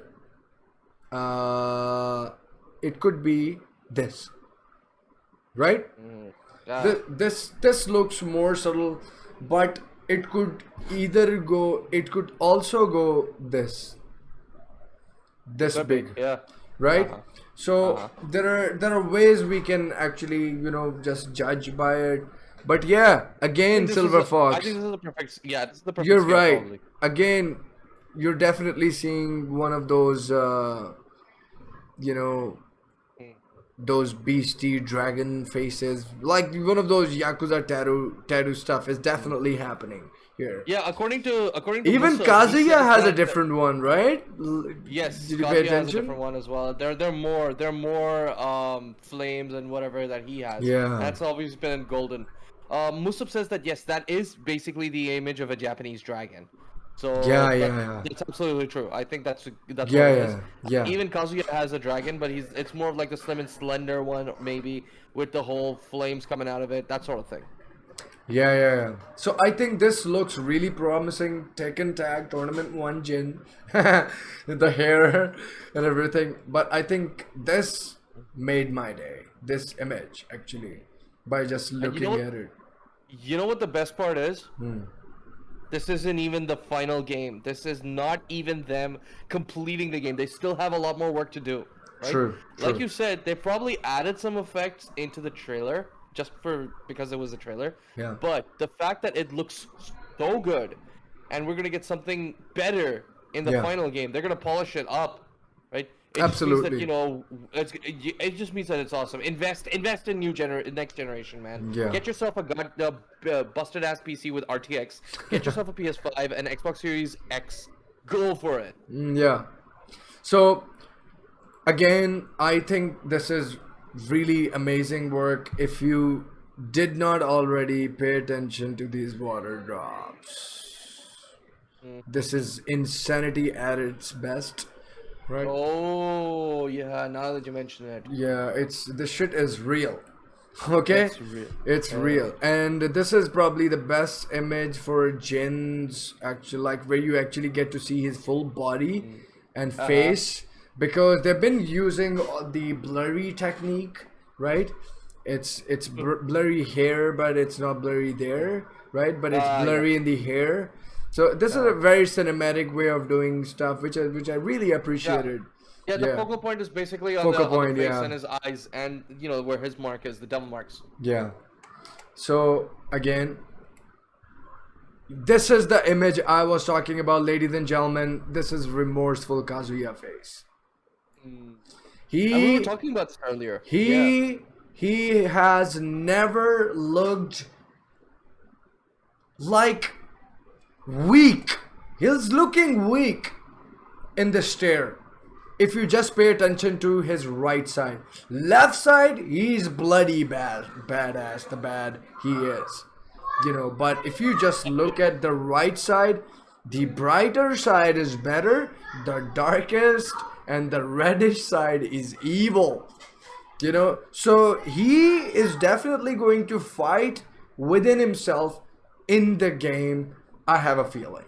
It could be this, right? Yeah. This looks more subtle, but it could either go. It could also go this big, Yeah. right? So there are ways we can actually just judge by it. But yeah, again, This is Silver a, I Fox. think this is the perfect. Yeah, this is the perfect You're scale right. probably. Again, you're definitely seeing one of those, you know, those beastie dragon faces. Like one of those Yakuza tattoo stuff is definitely happening here. Yeah, according to Even Musa, he Kazuya says has a that different one, right? yes, Did you pay Kazuya has a attention? different one as well. They're more flames and whatever that he has. Yeah. That's always been golden. Musab says that yes, that is basically the image of a Japanese dragon. So Yeah, yeah. that's absolutely true. I think that's what Yeah, it is. yeah. Even Kazuya has a dragon, but it's more of like the slim and slender one, maybe with the whole flames coming out of it, that sort of thing. Yeah. So I think this looks really promising. Tekken Tag Tournament 1 Jin. The hair and everything. But I think this made my day. This image, actually. By just And looking at it. you know what the best part is? This isn't even the final game. This is not even them completing the game. They still have a lot more work to do. Right? True. Like you said, they probably added some effects into the trailer just because it was a trailer. Yeah. But the fact that it looks so good, and we're gonna get something better in the Yeah. final game. They're gonna polish it up, right? It Absolutely. just means that it just means that it's awesome. Invest in next generation, man. Yeah. Get yourself a busted ass PC with RTX. Get yourself a PS5 and Xbox Series X. Go for it. Yeah. So, again, I think this is really amazing work. If you did not already pay attention to these water drops, this is insanity at its best, right? Oh yeah, now that you mention it. Yeah, the shit is real. Okay? It's real. It's real. And this is probably the best image for Jin's actually, like where you actually get to see his full body and face, because they've been using the blurry technique, right? It's blurry hair, but it's not blurry there, right? But it's blurry in the hair. So this is a very cinematic way of doing stuff, which I really appreciated. Yeah, the focal point is basically on Focal the point, face yeah. and his eyes, and where his mark is, the devil marks. Yeah. So again, this is the image I was talking about, ladies and gentlemen. This is remorseful Kazuya face. And we were talking about this earlier. Yeah. He has never looked like weak. He's looking weak in the stare. If you just pay attention to his right side. Left side, he's bloody badass, the bad he is. But if you just look at the right side, the brighter side is better, the darkest and the reddish side is evil. So he is definitely going to fight within himself in the game, I have a feeling.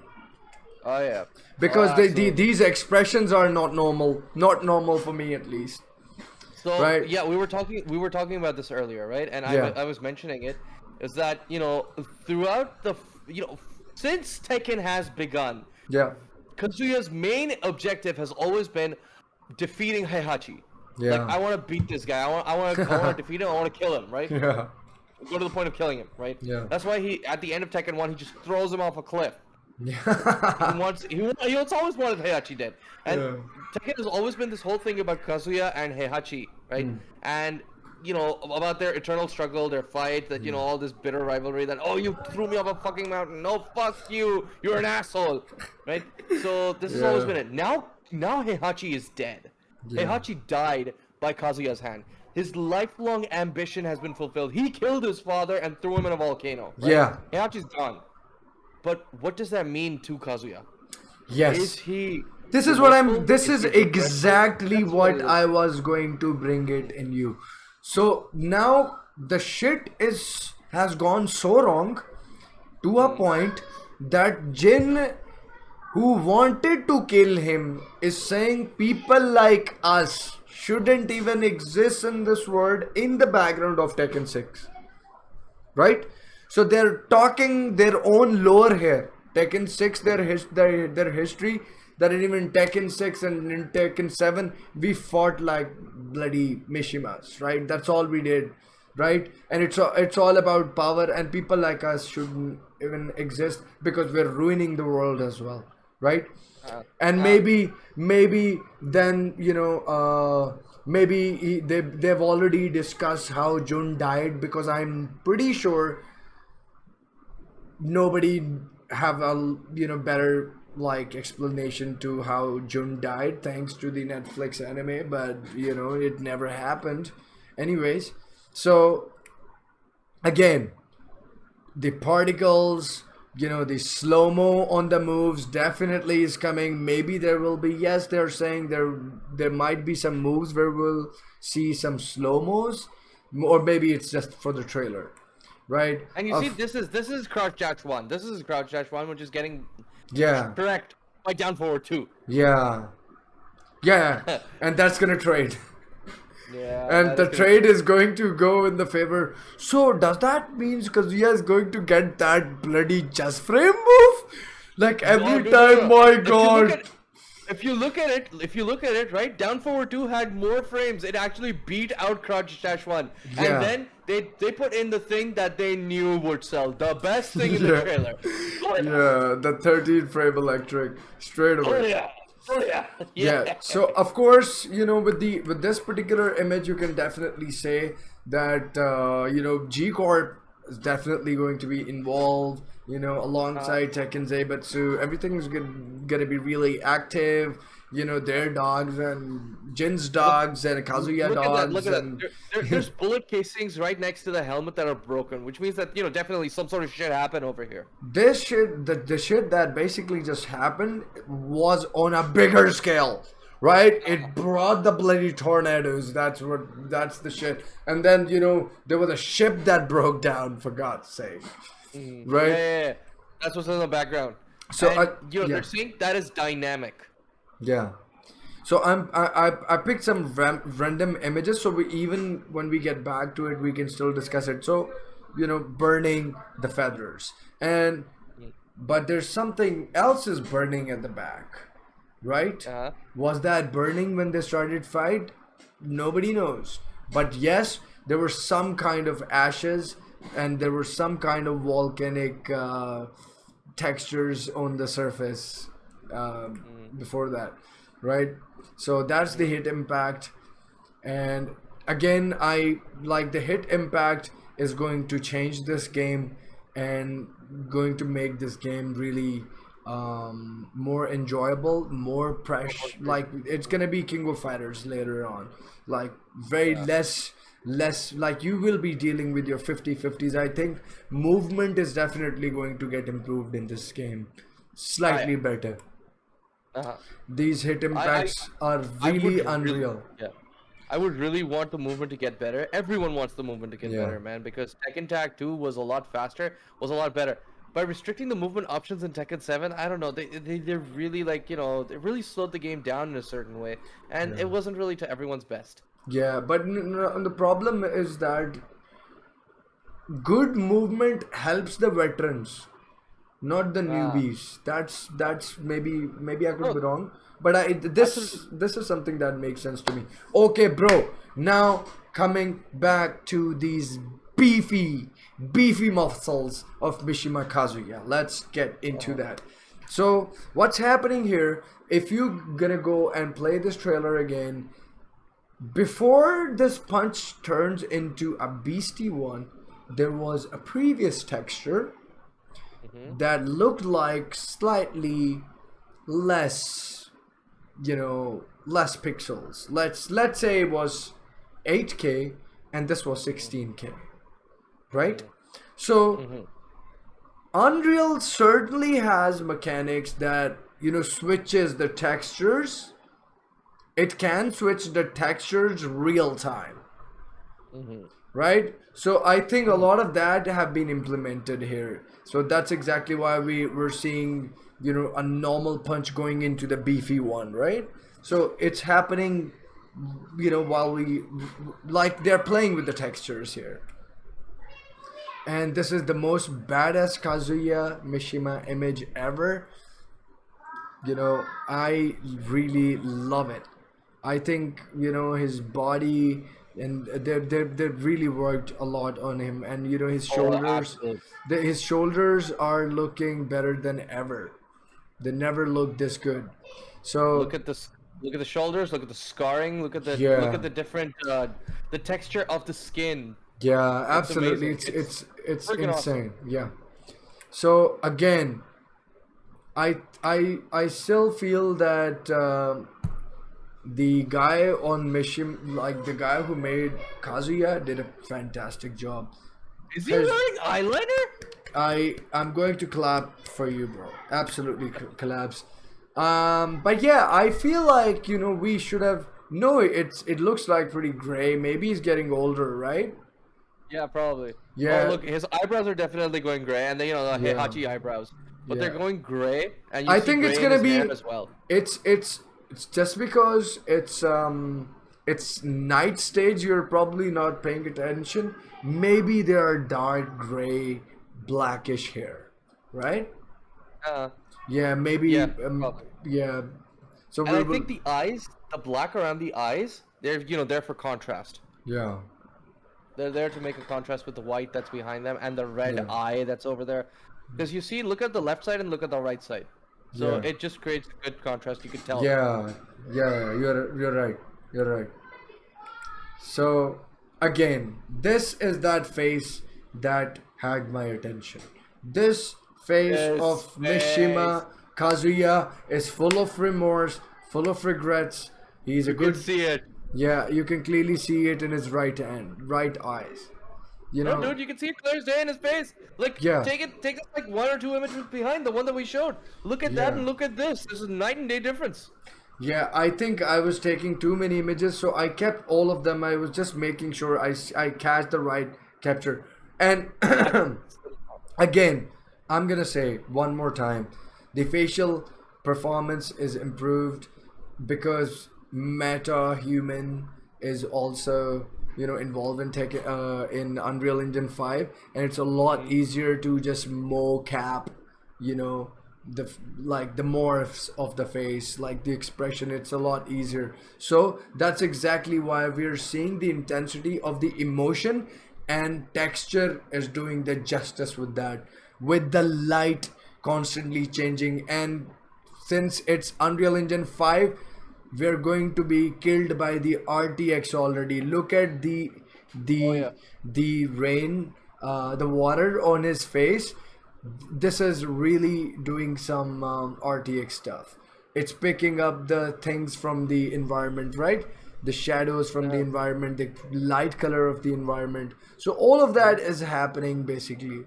Oh yeah. Because these expressions are not normal for me at least. So right? yeah, we were talking about this earlier, right? And I was mentioning it, is that throughout the since Tekken has begun, Yeah. Kazuya's main objective has always been defeating Heihachi. Yeah. Like, I want to beat this guy. I want to defeat him. I want to kill him, right? Yeah. Go to the point of killing him, right? Yeah. That's why at the end of Tekken 1, he just throws him off a cliff. Yeah. He always wanted Heihachi dead. And Yeah. Tekken has always been this whole thing about Kazuya and Heihachi, right? And about their eternal struggle, their fight, that all this bitter rivalry, that you threw me off a fucking mountain, no, fuck you, you're an asshole, right? So this has always been it. Now Heihachi is dead. Heihachi died by Kazuya's hand. His lifelong ambition has been fulfilled. He killed his father and threw him in a volcano. Right? Yeah. Heihachi's gone. But what does that mean to Kazuya? Yes. Is he? This is exactly what I was going to bring it in you. So now the shit has gone so wrong to a point that Jin, who wanted to kill him, is saying people like us shouldn't even exist in this world in the background of Tekken 6. Right? So they're talking their own lore here. Tekken 6, their history, that even Tekken 6 and in Tekken 7, we fought like bloody Mishimas, right? That's all we did. right? And it's all about power, and people like us shouldn't even exist because we're ruining the world as well, right? And maybe then maybe they've already discussed how Jun died, because I'm pretty sure nobody have a better like explanation to how Jun died thanks to the Netflix anime, but it never happened anyways. So again, the particles, the slow-mo on the moves definitely is coming. Maybe there will be, yes, they're saying there might be some moves where we'll see some slow-mos, or maybe it's just for the trailer, right? And you see, this is crouch dash 1. This is crouch dash 1, which is getting correct by down forward 2. Yeah, and that's gonna trade. Yeah, and the trade is going to go in the favor. So does that mean Kazuya is going to get that bloody chest frame move? Like every time, my god. If you look at it, right, down forward 2 had more frames. It actually beat out crouch dash 1. Yeah. And then they put in the thing that they knew would sell. The best thing in the trailer. Yeah, the 13 frame electric straight away. Oh yeah. Yeah. So of course, with this particular image, you can definitely say that G Corp is definitely going to be involved. Alongside Tekken Zaibatsu, everything's gonna be really active. Their dogs and Jin's dogs and Kazuya dogs. Look at that. There's bullet casings right next to the helmet that are broken, which means that definitely some sort of shit happened over here. This shit, the shit that basically just happened was on a bigger scale, right? It brought the bloody tornadoes. That's the shit. And then there was a ship that broke down, for God's sake, right? Yeah. That's what's in the background. So they're saying that is dynamic. Yeah. So I picked some random images, so even when we get back to it, we can still discuss it. So burning the feathers, but there's something else is burning at the back, right? Was that burning when they started fight? Nobody knows. But yes, there were some kind of ashes, and there were some kind of volcanic textures on the surface before that, right? So that's the hit impact. And again, I like the hit impact is going to change this game and going to make this game really more enjoyable, more fresh. Like it's gonna be King of Fighters later on, like very less like you will be dealing with your 50-50s. I think movement is definitely going to get improved in this game, slightly better. These hit impacts are really unreal. I would really want the movement to get better. Everyone wants the movement to get better, man, because Tekken Tag 2 was a lot faster, was a lot better. By restricting the movement options in Tekken 7, I don't know, they're really like, they really slowed the game down in a certain way, and it wasn't really to everyone's best. Yeah, but the problem is that good movement helps the veterans, not the newbies. That's maybe I could be wrong, but this is something that makes sense to me. Okay, bro. Now coming back to these beefy muscles of Mishima Kazuya. Let's get into that. So what's happening here? If you gonna go and play this trailer again, before this punch turns into a beastie one, there was a previous texture that looked like slightly less, less pixels. Let's say it was 8K and this was 16K, right? So Unreal certainly has mechanics that switches the textures. It can switch the textures real time, right? So I think a lot of that have been implemented here. So that's exactly why we're seeing, a normal punch going into the beefy one, right? So it's happening, while they're playing with the textures here. And this is the most badass Kazuya Mishima image ever. I really love it. I think his body and they really worked a lot on him. And you know his Oh, shoulders, absolutely. his shoulders are looking better than ever. They never looked this good. Look So at this. Look at the shoulders. Look at the scarring. Look yeah, at the different the texture of the skin. yeah, It's absolutely. amazing. It's Freaking awesome. insane. Yeah. So again, I still feel that the guy on Mission, like the guy who made Kazuya, did a fantastic job. Is he His, wearing eyeliner? I'm going to clap for you, bro. Absolutely collapse. But yeah, I feel like you know we should have. No, it looks like pretty gray. Maybe he's getting older, right? Yeah, probably. Yeah, Oh, look, his eyebrows are definitely going gray, and they, you know, the yeah, Heihachi eyebrows. But they're yeah. going gray, and you I see think it's gray in gonna his be. hair as well. It's just because it's night stage. You're probably not paying attention. Maybe there are dark gray, blackish hair, right? Uh, Yeah, maybe. yeah, probably. Yeah. So And we I will. think the eyes, the black around the eyes, they're, you know, there for contrast. Yeah. They're there to make a contrast with the white that's behind them and the red Yeah. eye that's over there. Because you see, look at the left side and look at the right side. So Yeah. it just creates a good contrast. You can tell. Yeah. Yeah. You're right. You're right. So again, this is that face that had my attention. This face This of face. Mishima Kazuya is full of remorse, full of regrets. He's a You can good. see it. Yeah, you can clearly see it in his right eyes. You No, know. dude, you can see it clear as day in his face. Like, Yeah. take it like one or two images behind the one that we showed. Look at that Yeah. and look at this. There's a night and day difference. Yeah, I think I was taking too many images, so I kept all of them. I was just making sure I catch the right capture. And again, I'm gonna say one more time, the facial performance is improved because Meta Human is also involved in in Unreal Engine 5, and it's a lot easier to just mocap you know like the morphs of the face, like the expression. It's a lot easier, so that's exactly why we're seeing the intensity of the emotion, and texture is doing the justice with that, with the light constantly changing. And since it's Unreal Engine 5, we're going to be killed by the RTX already. Look at the Oh the yeah. the rain, the water on his face. This is really doing some RTX stuff. It's picking up the things from the environment, right? The shadows from the environment, the light color of the environment. So all of that is happening basically.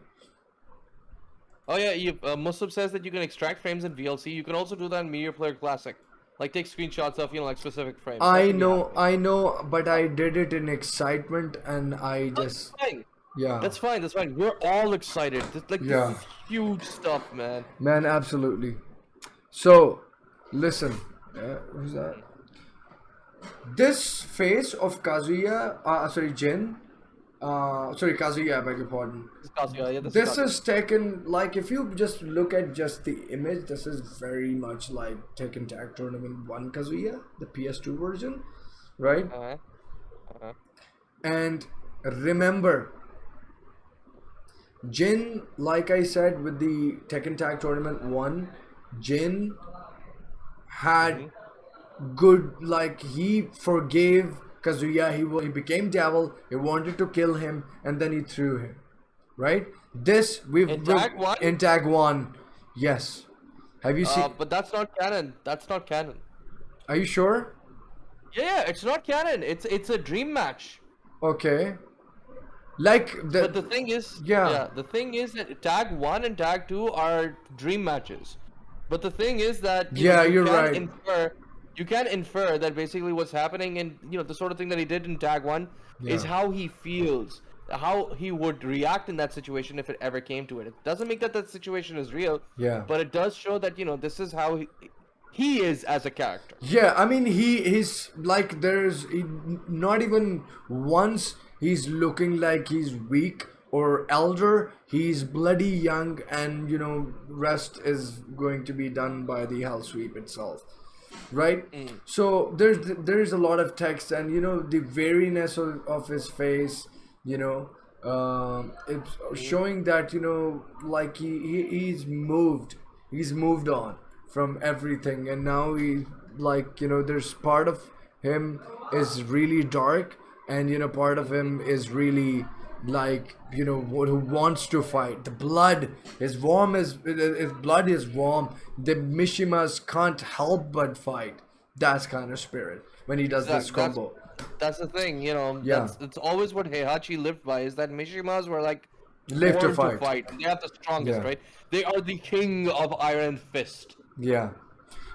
Oh yeah, Muslim says that you can extract frames in VLC. You can also do that in Media Player Classic. Like take screenshots of, like specific frames. That can be happening. I know, but I did it in excitement, and I That's just fine. yeah. That's fine. That's fine. We're all excited. This Yeah. is huge stuff, man. Man, absolutely. So, listen, who's that? This face of Kazuya, sorry, Jin, Kazuya, I beg your pardon. This is Kazuya. Yeah, This Kazuya. is Tekken, like if you just look at just the image, this is very much like Tekken Tag Tournament 1 Kazuya, the PS2 version, right? Uh-huh. Uh-huh. And remember, Jin, like I said with the Tekken Tag Tournament 1, Jin had good, like he forgave Kazuya, he became devil, he wanted to kill him, and then he threw him, right? This In Tag 1? in Tag 1, yes. Have you seen? But that's not canon. That's not canon. Are you sure? Yeah, it's not canon. It's a dream match. Okay. Like But the thing is, Yeah. the thing is that Tag 1 and Tag 2 are dream matches. But the thing is that Yeah, you you're can right. You can infer that basically what's happening, and the sort of thing that he did in Tag 1 is Yeah. how he feels, how he would react in that situation if it ever came to it. It doesn't make that situation is real, Yeah. but it does show that this is how he is as a character. Yeah, I mean he's like not even once he's looking like he's weak or elder. He's bloody young, and rest is going to be done by the hell sweep itself. right? So there's a lot of text, and you know the wariness of his face, you know, it's showing that, you know, like he's moved on from everything, and now he, like, you know, there's part of him is really dark, and you know part of him is really, like, you know, who wants to fight. The blood is warm, as his blood is warm. The Mishimas can't help but fight. That's kind of spirit when he does this combo. That's the thing, you know. Yeah. That's always what Heihachi lived by, is that Mishimas were like Live to born fight. and they are the strongest, Yeah. right? They are the king of Iron Fist. Yeah.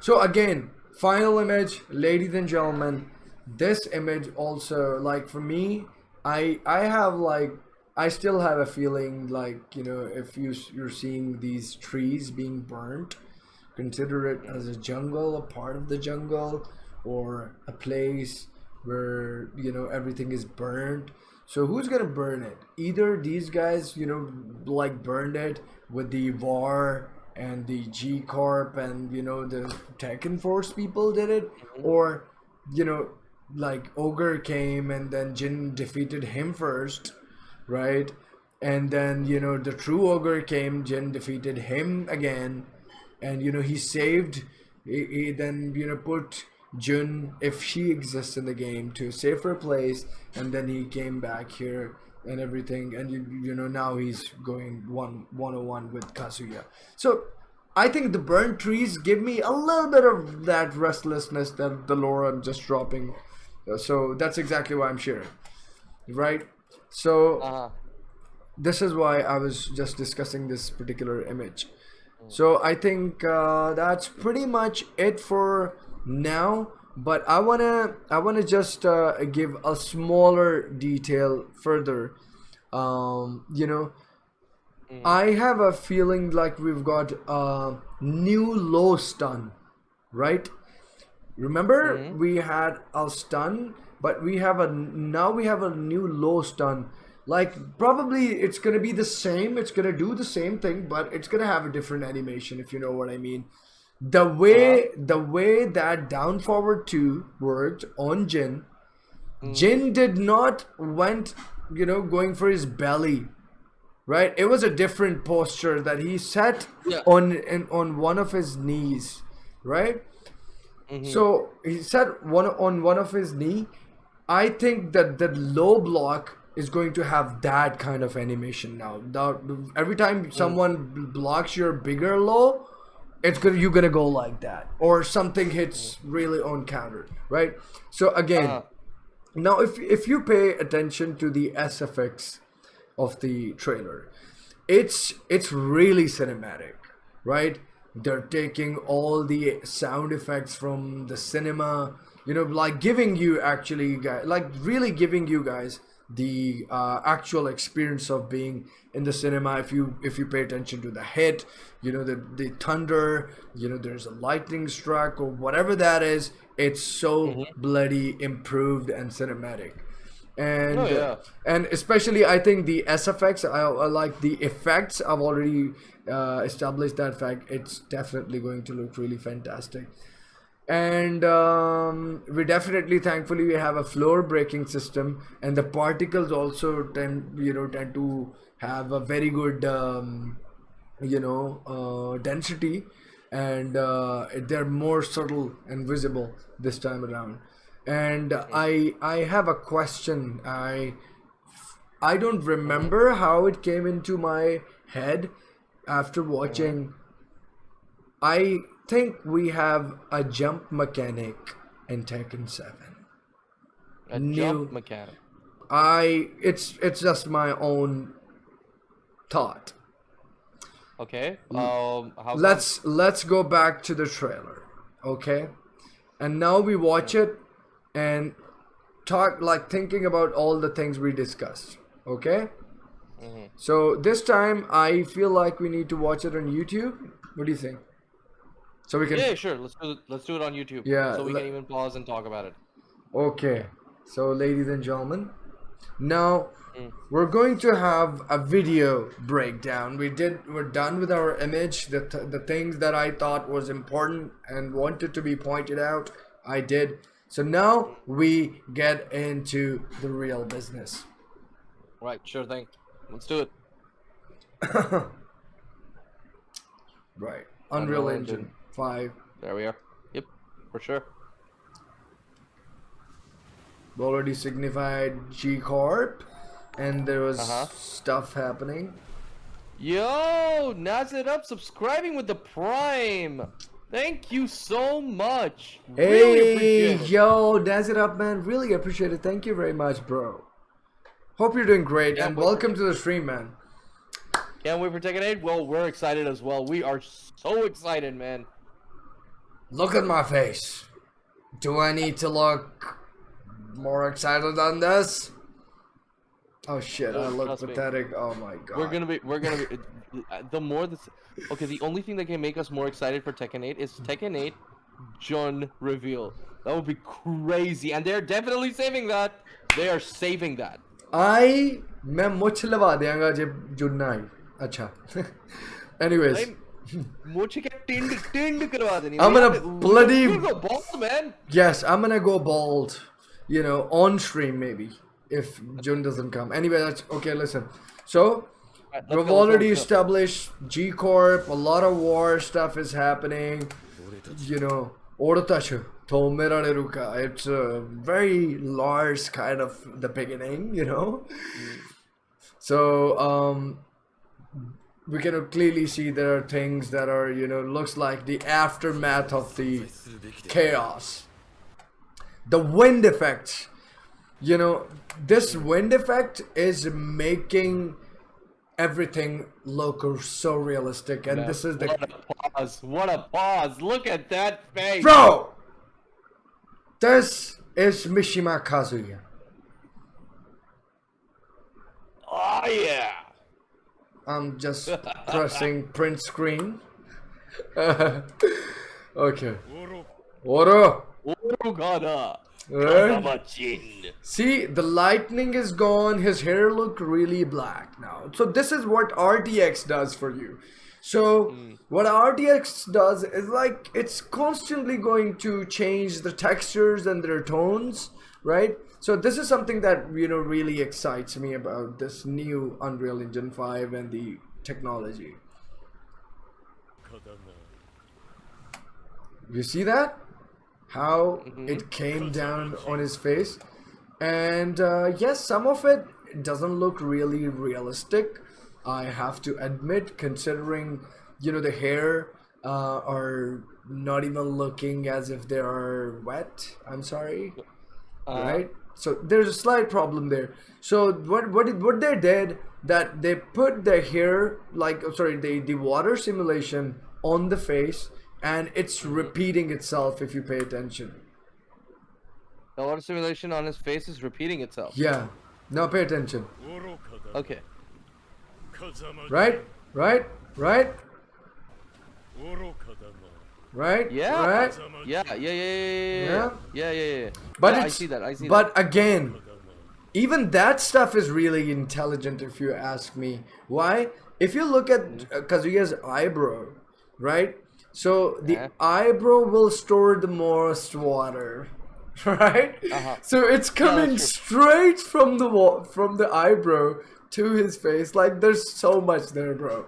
So again, final image, ladies and gentlemen. This image also, like, for me, I have, like, I still have a feeling, like, you know, if you're seeing these trees being burnt, consider it as a jungle, a part of the jungle, or a place where, you know, everything is burned. So who's gonna burn it? Either these guys, you know, like, burned it with the VAR and the G Corp, and you know the Tekken Force people did it, or, you know, like, Ogre came and then Jin defeated him first, right? And then, you know, the true Ogre came, Jin defeated him again, and you know he saved, he then, you know, put Jun, if she exists in the game, to a safer place, and then he came back here and everything, and you know now he's going 101 with Kazuya. So I think the burnt trees give me a little bit of that restlessness that the lore I'm just dropping. So that's exactly why I'm sharing, right? So this is why I was just discussing this particular image. So I think that's pretty much it for now. But I wanna just give a smaller detail further. You know, I have a feeling like we've got a new low stun, right? Remember, we had a stun, but now we have a new low stun. Like, probably it's gonna be the same, it's gonna do the same thing, but it's gonna have a different animation, if you know what I mean. The way that down forward 2 worked on Jin, Jin did not went, you know, going for his belly, right? It was a different posture that he set on one of his knees, right? So he set on one of his knee. I think that the low block is going to have that kind of animation now. Every time someone blocks your bigger low, you're gonna go like that, or something hits really on counter, right? So again, now if you pay attention to the SFX of the trailer, it's really cinematic, right? They're taking all the sound effects from the cinema, you know, like giving you actually guys, like really giving you guys the actual experience of being in the cinema. If you pay attention to the hit, you know, the thunder, you know, there's a lightning struck or whatever that is, it's so bloody improved and cinematic. And and especially I think the SFX, I like the effects. I've already established that fact. It's definitely going to look really fantastic. And we definitely, thankfully, we have a floor breaking system, and the particles also tend to have a very good density, and they're more subtle and visible this time around. And I have a question. I don't remember how it came into my head after watching. I think we have a jump mechanic in Tekken 7. Jump mechanic. It's just my own thought. Okay. Let's go back to the trailer, okay? And now we watch it and talk, like, thinking about all the things we discussed, okay? So this time I feel like we need to watch it on YouTube. What do you think? So we can. Yeah, sure. Let's do it on YouTube. Yeah. So we can even pause and talk about it. Okay. So, ladies and gentlemen, Now we're going to have a video breakdown. We're done with our image. The things that I thought was important and wanted to be pointed out, I did. So now we get into the real business. Right, sure thing. Let's do it. Right. Unreal Engine 5. There we are. Yep, for sure. We already signified G Corp, and there was stuff happening. Yo, Naz it up, subscribing with the Prime. Thank you so much. Really appreciate it. Yo, Naz it up, man. Really appreciate it. Thank you very much, bro. Hope you're doing great, and welcome to the stream, man. Can't wait for Tekken 8. Well, we're excited as well. We are so excited, man. Look at my face. Do I need to look more excited than this? Oh shit, I look pathetic. Oh my god. We're gonna be the more this. Okay, the only thing that can make us more excited for Tekken 8 is Tekken 8 Jun reveal. That would be crazy, and they're definitely saving that. They are saving that. मैं मुझ लगा देंगा जब जुड़ना है. अच्छा. Anyways. I'm gonna bloody. Go bald, man. Yes, I'm gonna go bald. You know, on stream maybe if Jun doesn't come. Anyway, that's okay. Listen, so we've already established G Corp. A lot of war stuff is happening. You know, it's a very large kind of the beginning. You know, so we can clearly see there are things that are, you know, looks like the aftermath of the chaos. The wind effect, you know, this wind effect is making everything look so realistic, and this is the what a pause, look at that face, bro. This is Mishima Kazuya. Oh yeah. I'm just pressing print screen. Okay. Oro. Right? See, the lightning is gone. His hair look really black now. So this is what RTX does for you. So what RTX does is like it's constantly going to change the textures and their tones, right? So this is something that, you know, really excites me about this new Unreal Engine 5 and the technology. You see that? How it came down on his face. And yes, some of it doesn't look really realistic, I have to admit, considering, you know, the hair are not even looking as if they are wet. I'm sorry. Right? So there's a slight problem there. So what they did, that they put the hair, like, sorry, the water simulation on the face, and it's repeating itself if you pay attention. The water simulation on his face is repeating itself. Yeah. Now pay attention. Okay. Right? Right? Right? Right? Yeah. Right? Yeah. But I see that. But again, even that stuff is really intelligent if you ask me. Why? If you look at Kazuya's eyebrow, right? So the eyebrow will store the most water, right? So it's coming straight from the eyebrow to his face. Like there's so much there, bro.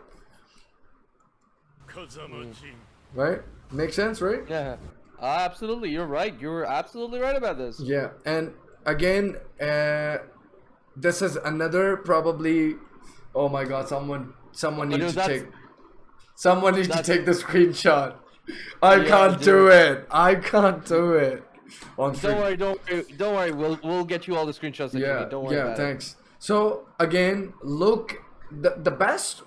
Right? Makes sense, right? Yeah. Absolutely, you're right. You're absolutely right about this. Yeah, and again, this is another probably. Oh my God! Someone needs to take. Someone needs to take the screenshot. I can't do it. I can't do it. Don't worry. We'll get you all the screenshots that you need. Don't worry. Yeah, thanks. So again, look, the best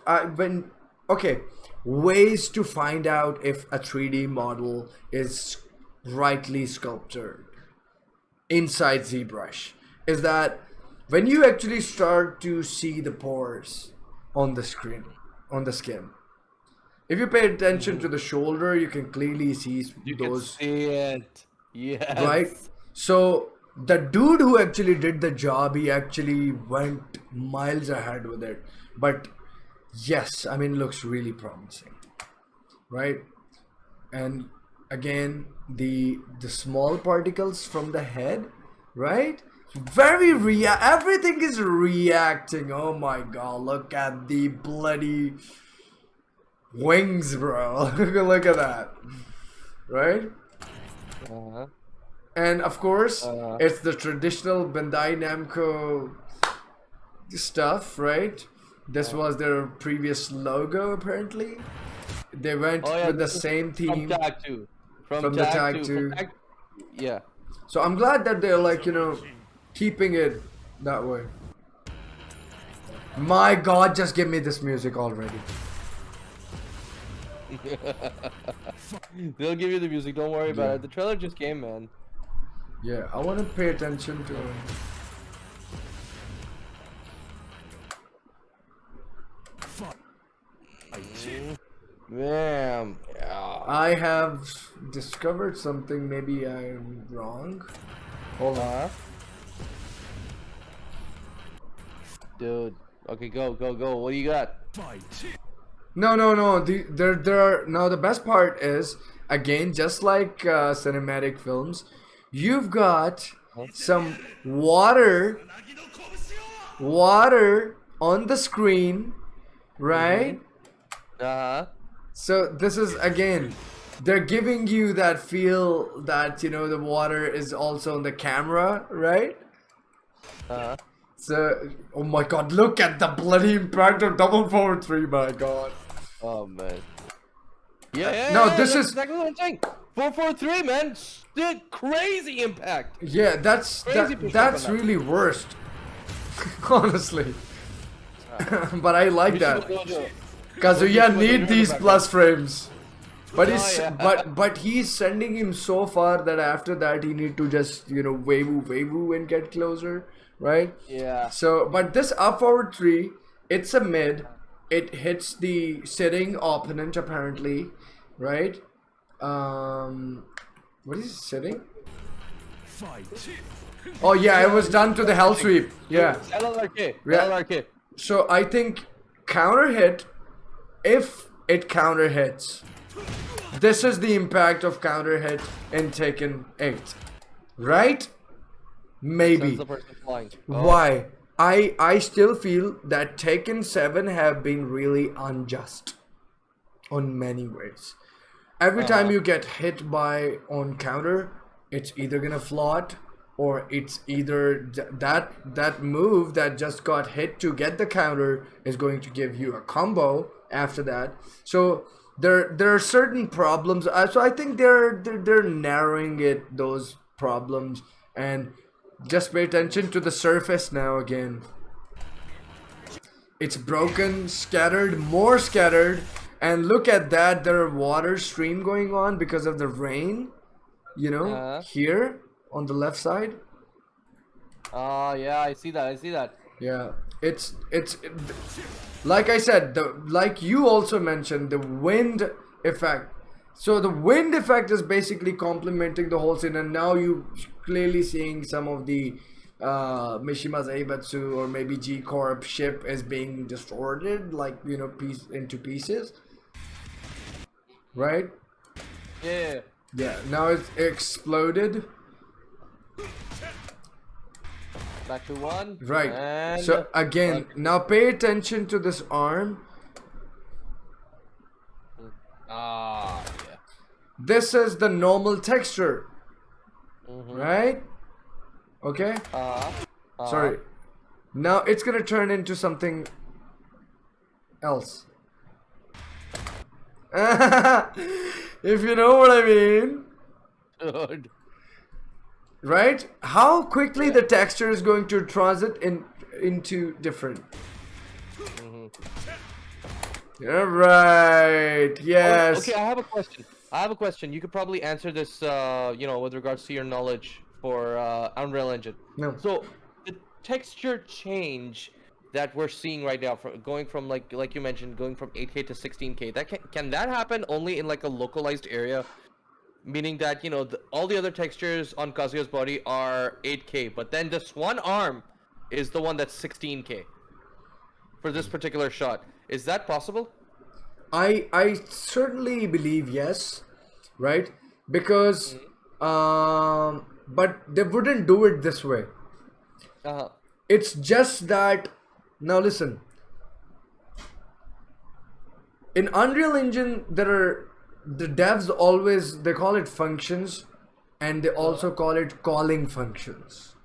ways to find out if a 3D model is rightly sculpted inside ZBrush is that when you actually start to see the pores on the screen, on the skin. If you pay attention to the shoulder, you can clearly see those. You can see it. Yes. Right? So the dude who actually did the job, he actually went miles ahead with it. But yes, I mean, looks really promising, right? And again, the small particles from the head, right? Everything is reacting. Oh my god, look at the bloody wings, bro. Look at that, right? And of course, it's the traditional Bandai Namco stuff, right? This was their previous logo, apparently. They went with the same theme from Tag 2. from the Tag 2. Yeah. So I'm glad that they're like, you know, keeping it that way. My god, just give me this music already. They'll give you the music, don't worry about it. The trailer just came, man. Yeah, I want to pay attention to it. Damn. Yeah. I have discovered something, maybe I'm wrong. Hold on. Dude. Okay, go. What do you got? No. There are now. The best part is, again, just like cinematic films, you've got some water on the screen, right? So this is, again, they're giving you that feel that, you know, the water is also on the camera, right? So, oh my god, look at the bloody impact of 443, my god. Oh man. Yeah. No, this that's is exactly what I'm saying. 443, man. Still crazy impact. yeah, that's really worst. Honestly. But I like that. Kazuya need these plus frames. But he's but he's sending him so far that after that he need to just, you know, wave and get closer, right? Yeah. So but this up forward 3, it's a mid. It hits the sitting opponent apparently, right? What is it, sitting? Oh yeah, it was done to the hell sweep. Yeah. LRK. So I think counter hit, if it counter hits, this is the impact of counter hit in Tekken 8, right? Maybe. Why? I still feel that Tekken 7 have been really unjust on many ways. Every time you get hit by on counter, it's either gonna float, or it's either that move that just got hit to get the counter is going to give you a combo after that. So there are certain problems. So I think they're narrowing those problems, and just pay attention to the surface now again. It's broken, scattered, more scattered, and look at that. There are water stream going on because of the rain. You know, here on the left side. Yeah, I see that. Yeah, it's like I said, like you also mentioned, the wind effect. So the wind effect is basically complementing the whole scene, and now you clearly seeing some of the Mishima's Eibatsu or maybe G Corp ship is being distorted, like, you know, into pieces, right? Yeah. Yeah, now it's exploded. Back to 1. Right. And so again, now pay attention to this arm. Yeah. This is the normal texture, right? Okay. Sorry. Now it's gonna turn into something else. If you know what I mean. Dude. Right? How quickly the texture is going to transit into different. Yeah, right. Yes. Okay, I have a question. You could probably answer this, you know, with regards to your knowledge for Unreal Engine. No. So the texture change that we're seeing right now, going from like you mentioned, going from 8K to 16K, can that happen only in like a localized area? meaning that all the other textures on Kazuya's body are 8K, but then this one arm is the one that's 16K for this particular shot. Is that possible? I certainly believe yes, right? Because but they wouldn't do it this way. Uh-huh. It's just that, now listen. In Unreal Engine, the devs always, they call it functions, and they also call it calling functions,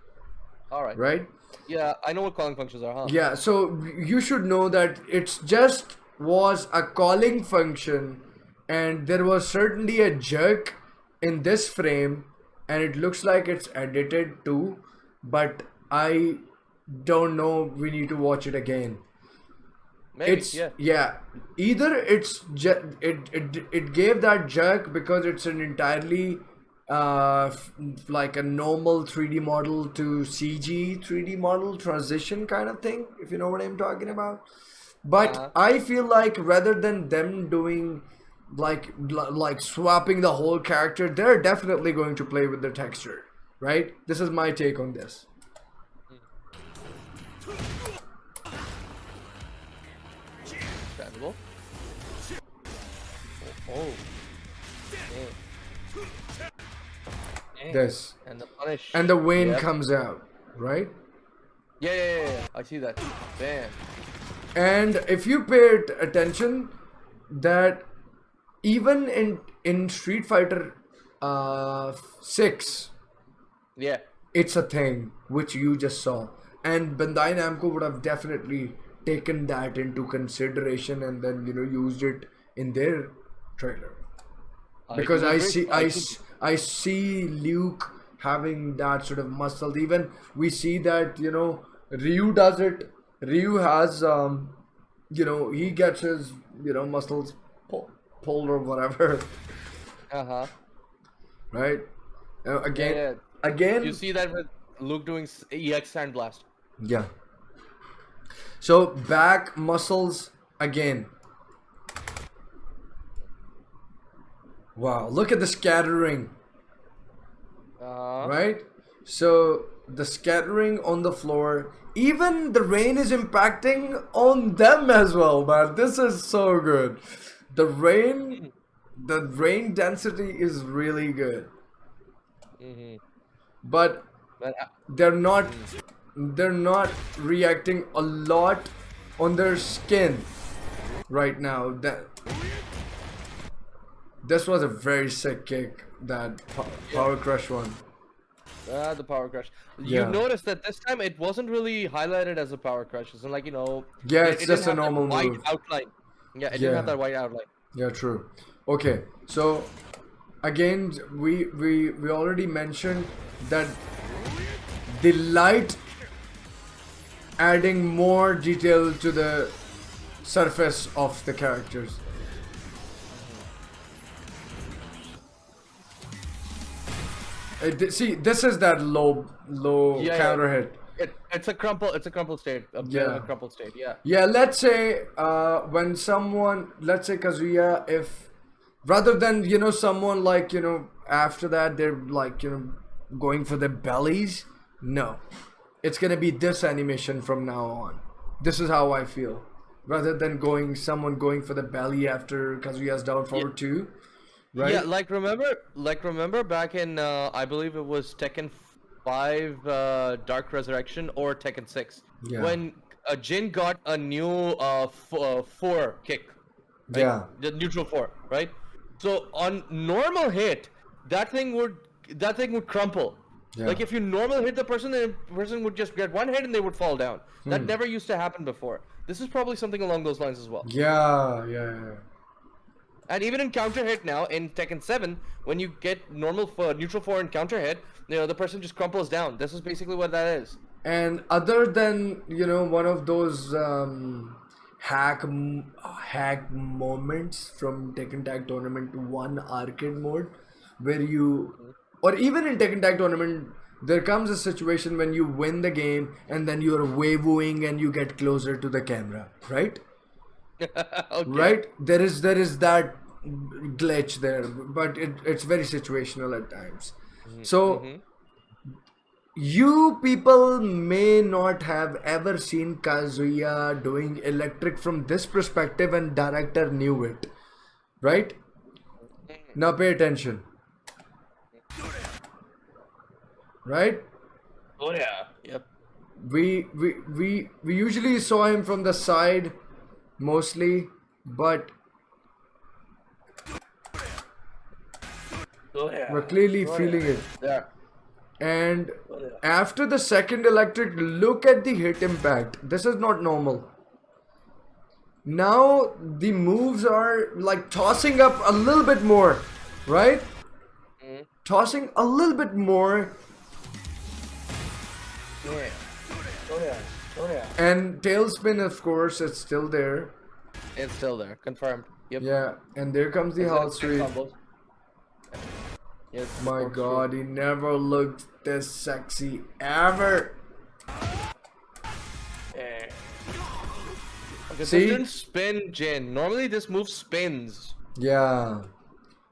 All right. right? Yeah, I know what calling functions are, huh? Yeah, so you should know that it's just was a calling function, and there was certainly a jerk in this frame, and it looks like it's edited too, but I don't know, we need to watch it again. Maybe, It's yeah. either it gave that jerk because it's an entirely like a normal 3D model to CG 3D model transition kind of thing, if you know what I'm talking about. But I feel like rather than them doing like swapping the whole character, they're definitely going to play with the texture, right? This is my take on this. Understandable. Oh. This And the punish. and the vein Yep. comes out, right? Yeah. I see that. Bam. And if you paid attention, that even in Street Fighter 6, Yeah. it's a thing which you just saw, and Bandai Namco would have definitely taken that into consideration and then used it in their trailer, because I see Luke having that sort of muscle. Even we see that Ryu does it. Ryu has he gets his muscles pulled or whatever, Uh-huh. right? Again, Yeah. again, You see that with Luke doing EX Sand Blast. yeah. So back muscles again. Wow, look at the scattering, right? So the scattering on the floor, even the rain is impacting on them as well, man. This is so good. The rain density is really good. But But, they're not reacting a lot on their skin right now. That this was a very sick kick, that power crush one. the power crush. Yeah. You noticed that this time it wasn't really highlighted as a power crush. It's like Yeah, it it's just didn't a have that normal white move. outline. Yeah, it didn't have Yeah. that white outline. Yeah, true. Okay, so again, we already mentioned that the light adding more detail to the surface of the characters. See, this is that low Yeah, counter yeah. hit. It's a crumple state. A bit of a crumple state. Yeah. Yeah, let's say when someone, let's say Kazuya, if rather than someone like after that they're like going for their bellies, no, it's gonna be this animation from now on. This is how I feel. Rather than someone going for the belly after Kazuya's down forward 2, right? Yeah, remember back in I believe it was Tekken 5 Dark Resurrection or Tekken 6 Yeah. when Jin got a new 4 kick. Right? Yeah. The neutral 4, right? So on normal hit, that thing would crumple. Yeah. Like if you normal hit the person, the person would just get one hit and they would fall down. That never used to happen before. This is probably something along those lines as well. Yeah. And even in counter hit now in Tekken 7, when you get normal neutral 4 and counter hit, the person just crumples down. This is basically what that is. And other than one of those hack moments from Tekken Tag Tournament 1 arcade mode, where or even in Tekken Tag Tournament, there comes a situation when you win the game and then you're wavooing and you get closer to the camera, right? Okay. Right? There is that glitch there, but it's very situational at times. So you people may not have ever seen Kazuya doing electric from this perspective, and director knew it, right? Now pay attention, right? Oh yeah. Yep. We usually saw him from the side mostly, but Oh yeah. we're clearly feeling it. Yeah. And after the second electric, look at the hit impact. This is not normal. Now the moves are like tossing up a little bit more, right? Tossing a little bit more. Yeah. Oh yeah. Oh yeah. And tailspin, of course, it's still there. It's still there. Confirmed. Yep. Yeah, and there comes the half sweep. Yes, My God, he never looked this sexy ever. Yeah. Okay, See? this didn't spin, Jin. Normally this move spins. Yeah.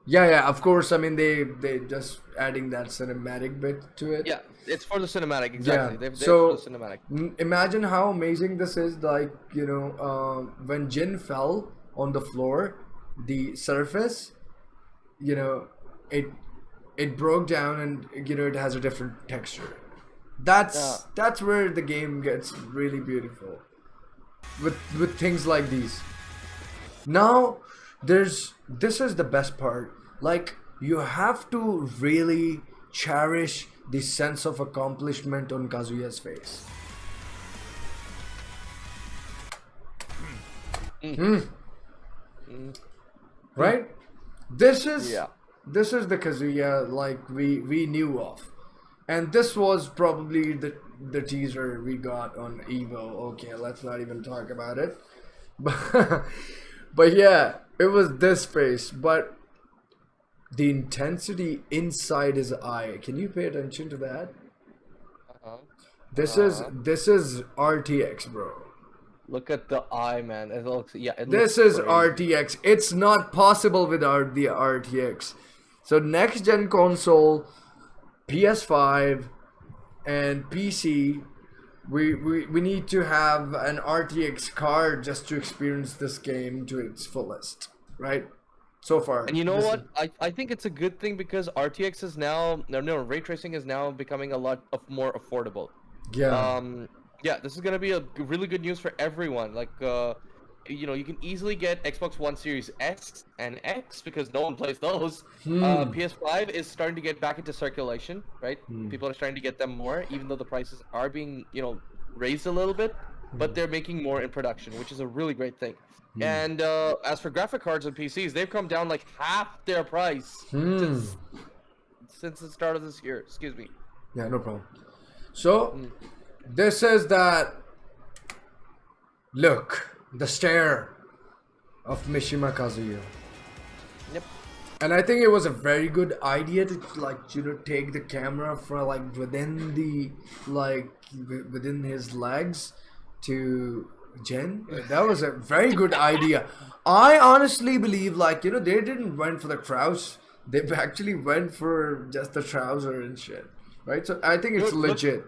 Yeah, of course. I mean, they just adding that cinematic bit to it. Yeah, it's for the cinematic, exactly. Yeah. They're So for the cinematic. imagine how amazing this is. Like, you know, when Jin fell on the floor, the surface, you know, it broke down, and you know it has a different texture. That's where the game gets really beautiful with things like these. Now this is the best part. Like, you have to really cherish the sense of accomplishment on Kazuya's face. Right? This is the Kazuya like we knew of. And this was probably the teaser we got on Evo. Okay, let's not even talk about it. But yeah, it was this face, but the intensity inside his eye. Can you pay attention to that? This is RTX, bro. Look at the eye, man. It looks, yeah. This is RTX. It's not possible without the RTX. So next gen console, PS5 and PC, we need to have an RTX card just to experience this game to its fullest, right? So far. And you know what? I think it's a good thing because RTX is now ray tracing is now becoming a lot more affordable. Yeah. Yeah, this is gonna be a really good news for everyone. Like, you know, you can easily get Xbox One Series S and X because no one plays those. PS5 is starting to get back into circulation, right? People are starting to get them more, even though the prices are being, you know, raised a little bit, but they're making more in production, which is a really great thing. And as for graphic cards and PCs, they've come down like half their price since the start of this year. Excuse me. Yeah, no problem. So, this is that look, the stare of Mishima Kazuya. Yep. And I think it was a very good idea to, like, you know, take the camera from like within the within his legs to Jen. That was a very good idea. I honestly believe, like, you know, they didn't went for the trousers. They actually went for just the trouser and shit, right? So I think it's legit.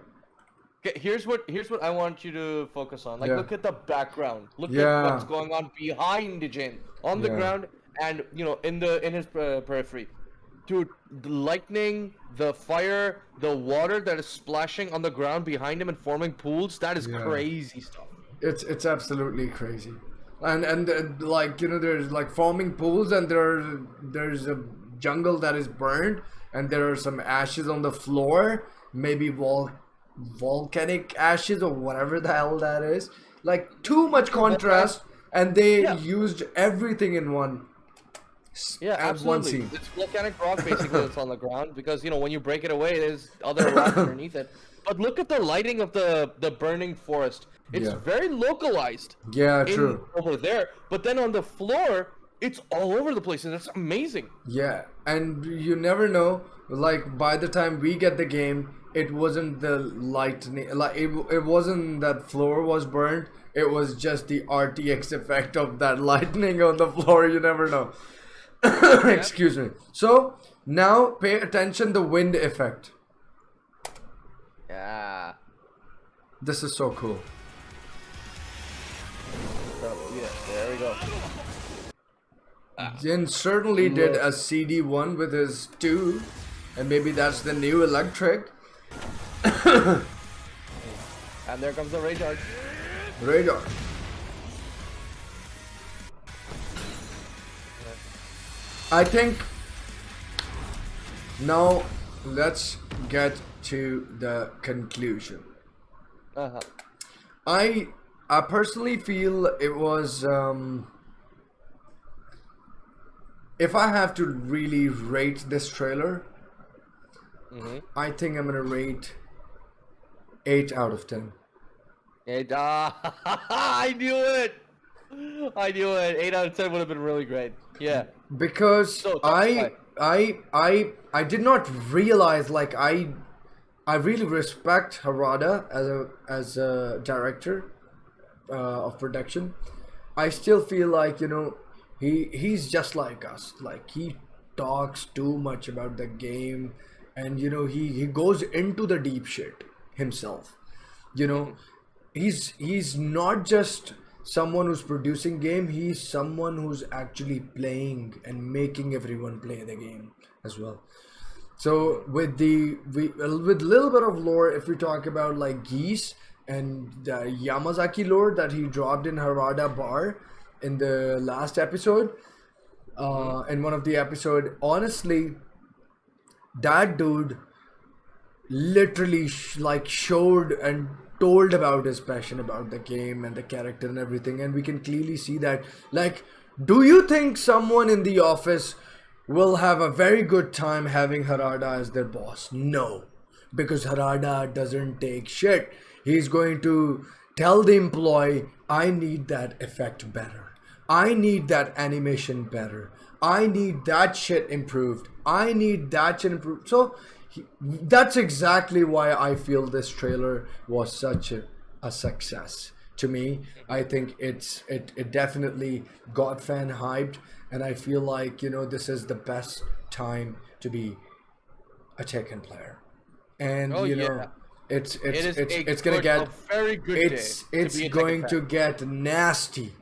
Okay, here's what I want you to focus on. Like, look at the background. Look at what's going on behind Jin on the ground, and you know, in his periphery. Dude, the lightning, the fire, the water that is splashing on the ground behind him and forming pools—that is crazy stuff. It's absolutely crazy, and like, you know, there's like forming pools, and there's a jungle that is burned, and there are some ashes on the floor, maybe volcanic ashes or whatever the hell that is. Like, too much contrast, and they used everything in one. Absolutely. One scene. It's volcanic rock basically that's on the ground, because you know, when you break it away, there's other rock underneath it. But look at the lighting of the burning forest. It's very localized. Yeah, true. Over there, but then on the floor, it's all over the place, and it's amazing. Yeah, and you never know. Like, by the time we get the game, it wasn't the lightning. Like, it wasn't that floor was burned. It was just the RTX effect of that lightning on the floor. You never know. Excuse me. So now pay attention the wind effect. Yeah. This is so cool. So, yeah, there we go. Jin certainly did a CD1 with his 2, and maybe that's the new electric. And there comes the radar. Radar. I think now let's get to the conclusion. Uh-huh. I personally feel it was if I have to really rate this trailer, I think I'm gonna rate 8 out of 10. I knew it! I knew it. 8 out of 10 would have been really great. Yeah. Because So, I did not realize, like, I really respect Harada as a director of production. I still feel like, you know, he's just like us. Like, he talks too much about the game, and you know, he goes into the deep shit himself. You know, he's not just someone who's producing game, he's someone who's actually playing and making everyone play the game as well. So with little bit of lore, if we talk about like Geese and the Yamazaki lore that he dropped in Harada Bar in the last episode, in one of the episode, honestly, that dude literally like showed and told about his passion about the game and the character and everything, and we can clearly see that. Like, do you think someone in the office will have a very good time having Harada as their boss? No, because Harada doesn't take shit. He's going to tell the employee, I need that effect better, I need that animation better, I need that shit improved, I need that shit improved. So that's exactly why I feel this trailer was such a success. To me, I think it definitely got fan hyped, and I feel like, you know, this is the best time to be a Tekken player. And you know, it's gonna get a very good it's going to get nasty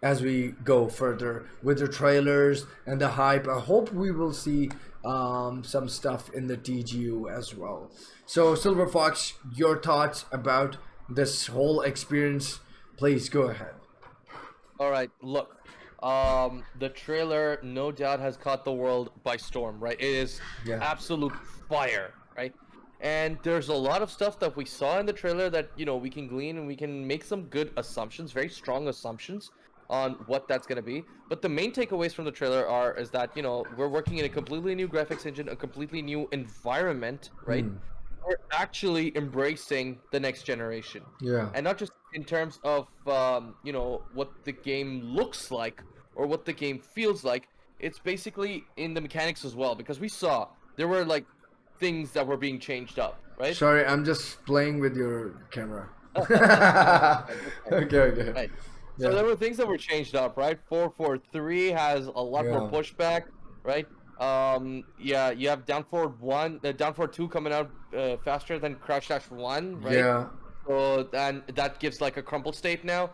as we go further with the trailers and the hype. I hope we will see some stuff in the TGU as well. So SilverFox, your thoughts about this whole experience, please go ahead. All right, look, the trailer no doubt has caught the world by storm, right? It is absolute fire, right? And there's a lot of stuff that we saw in the trailer that, you know, we can glean and we can make some good assumptions, very strong assumptions on what that's going to be. But the main takeaways from the trailer is that, you know, we're working in a completely new graphics engine, a completely new environment, right? We're actually embracing the next generation. Yeah. And not just in terms of, you know, what the game looks like or what the game feels like. It's basically in the mechanics as well, because we saw there were like things that were being changed up, right? Sorry, I'm just playing with your camera. Okay. Right. So there were things that were changed up, right? 443 has a lot more pushback, right? Yeah, you have down forward 2 coming out faster than crouch dash 1, right? Yeah. So and that gives like a crumple state now.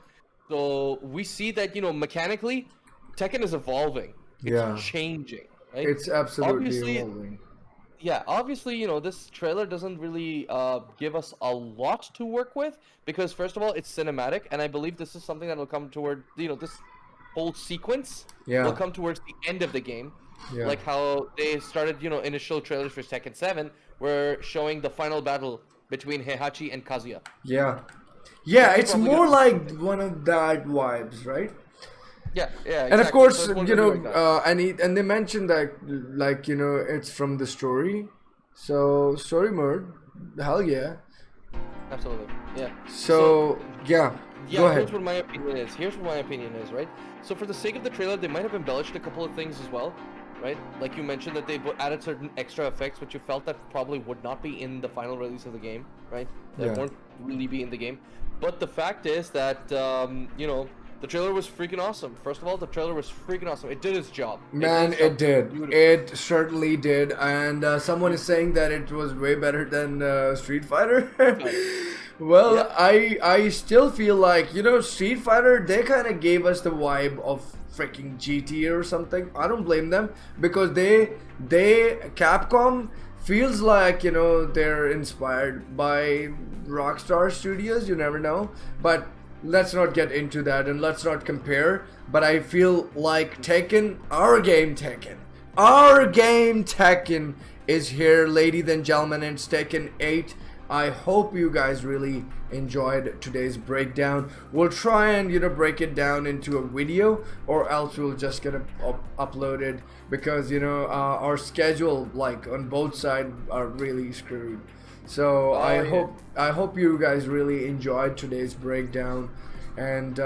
So we see that, you know, mechanically, Tekken is evolving. It's changing, right? It's absolutely evolving. Yeah, obviously, you know, this trailer doesn't really give us a lot to work with, because first of all, it's cinematic, and I believe this is something that will come toward, you know, this whole sequence will come towards the end of the game. Like how they started, you know, initial trailers for Tekken 7 were showing the final battle between Heihachi and Kazuya. Yeah, it's more like one of that vibes, right? Yeah, exactly. And of course, so you know, and they mentioned that, like, you know, it's from the story. So story mode, hell yeah. Absolutely, yeah. So yeah, go ahead. Here's what my opinion is. Right. So for the sake of the trailer, they might have embellished a couple of things as well, right? Like you mentioned that they added certain extra effects, which you felt that probably would not be in the final release of the game, right? That won't really be in the game. But the fact is that, you know, the trailer was freaking awesome. First of all, the trailer was freaking awesome. It did its job. Man, it did. It certainly did. And someone is saying that it was way better than Street Fighter. Well, yeah. I still feel like, you know, Street Fighter, they kind of gave us the vibe of freaking GT or something. I don't blame them, because Capcom feels like, you know, they're inspired by Rockstar Studios. You never know. But let's not get into that and let's not compare. But I feel like Tekken, our game Tekken is here, ladies and gentlemen, and it's Tekken 8. I hope you guys really enjoyed today's breakdown. We'll try and, you know, break it down into a video, or else we'll just get it uploaded, because, you know, our schedule, like, on both sides are really screwed. So I hope you guys really enjoyed today's breakdown, and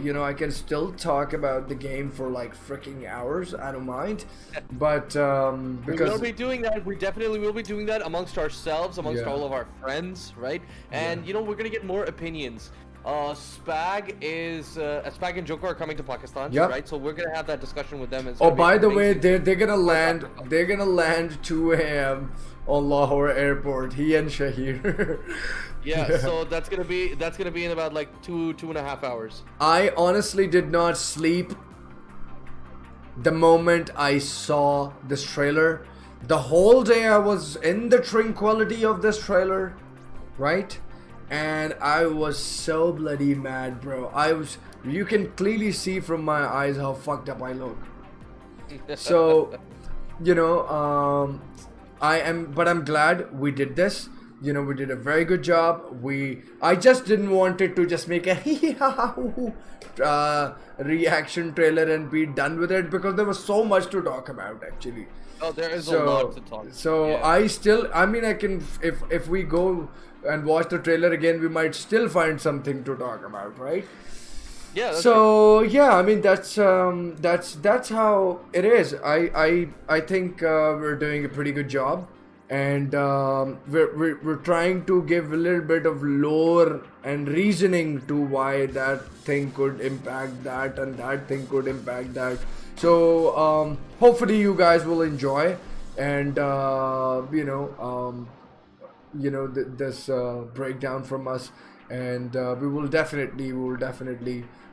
you know, I can still talk about the game for like freaking hours. I don't mind, but because we will be doing that. We definitely will be doing that amongst ourselves, amongst all of our friends, right? And you know, we're gonna get more opinions. Spag and Joker are coming to Pakistan, right? So we're gonna have that discussion with them. Oh, by the way, they're gonna land. They're gonna land 2 a.m. on Lahore Airport. He and Shahir. Yeah, so that's gonna be in about like 2.5 hours. I honestly did not sleep the moment I saw this trailer. The whole day I was in the tranquility of this trailer, right? And I was so bloody mad, bro. You can clearly see from my eyes how fucked up I look. So, you know, but I'm glad we did this. You know, we did a very good job. I just didn't want it to just make a reaction trailer and be done with it, because there was so much to talk about, actually. Oh, there is a lot to talk about. So I mean, I can, if we go and watch the trailer again, we might still find something to talk about, right? Yeah. So yeah, I mean, that's how it is. I think we're doing a pretty good job, and we're trying to give a little bit of lore and reasoning to why that thing could impact that and that thing could impact that. So hopefully you guys will enjoy, and this breakdown from us, and we will definitely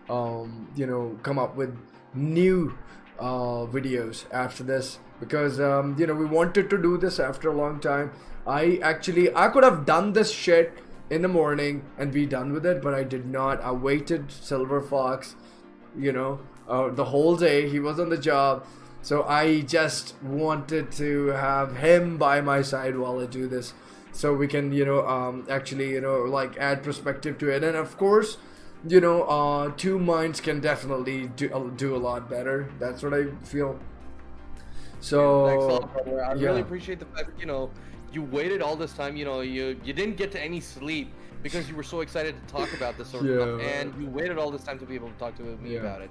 come up with new videos after this, because we wanted to do this after a long time. I could have done this shit in the morning and be done with it, but I did not. I waited SilverFox, the whole day. He was on the job, so I just wanted to have him by my side while I do this, so we can add perspective to it. And of course, two minds can definitely do a lot better. That's what I feel. So thanks a lot, brother. I really appreciate the fact that you waited all this time. You didn't get to any sleep because you were so excited to talk about this sort of stuff, and you waited all this time to be able to talk to me about it.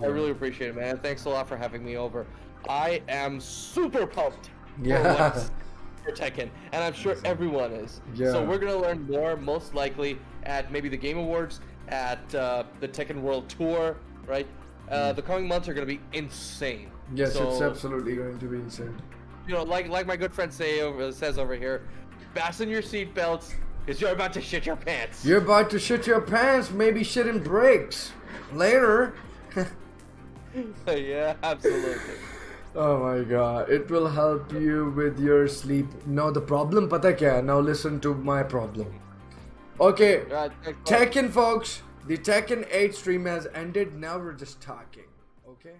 I really appreciate it, man. Thanks a lot for having me over. I am super pumped for Tekken, and I'm sure everyone is. So we're gonna learn more, most likely at maybe the Game Awards, at the Tekken World Tour, right? The coming months are gonna be insane. Yes, it's absolutely going to be insane. Like my good friend says over here, fasten your seatbelts, because you're about to shit your pants. You're about to shit your pants, maybe shit in brakes later. Yeah, absolutely. Oh my god, it will help you with your sleep. No, the problem, pata kya? Now listen to my problem. Okay, Tekken folks, the Tekken 8 stream has ended. Now we're just talking, okay?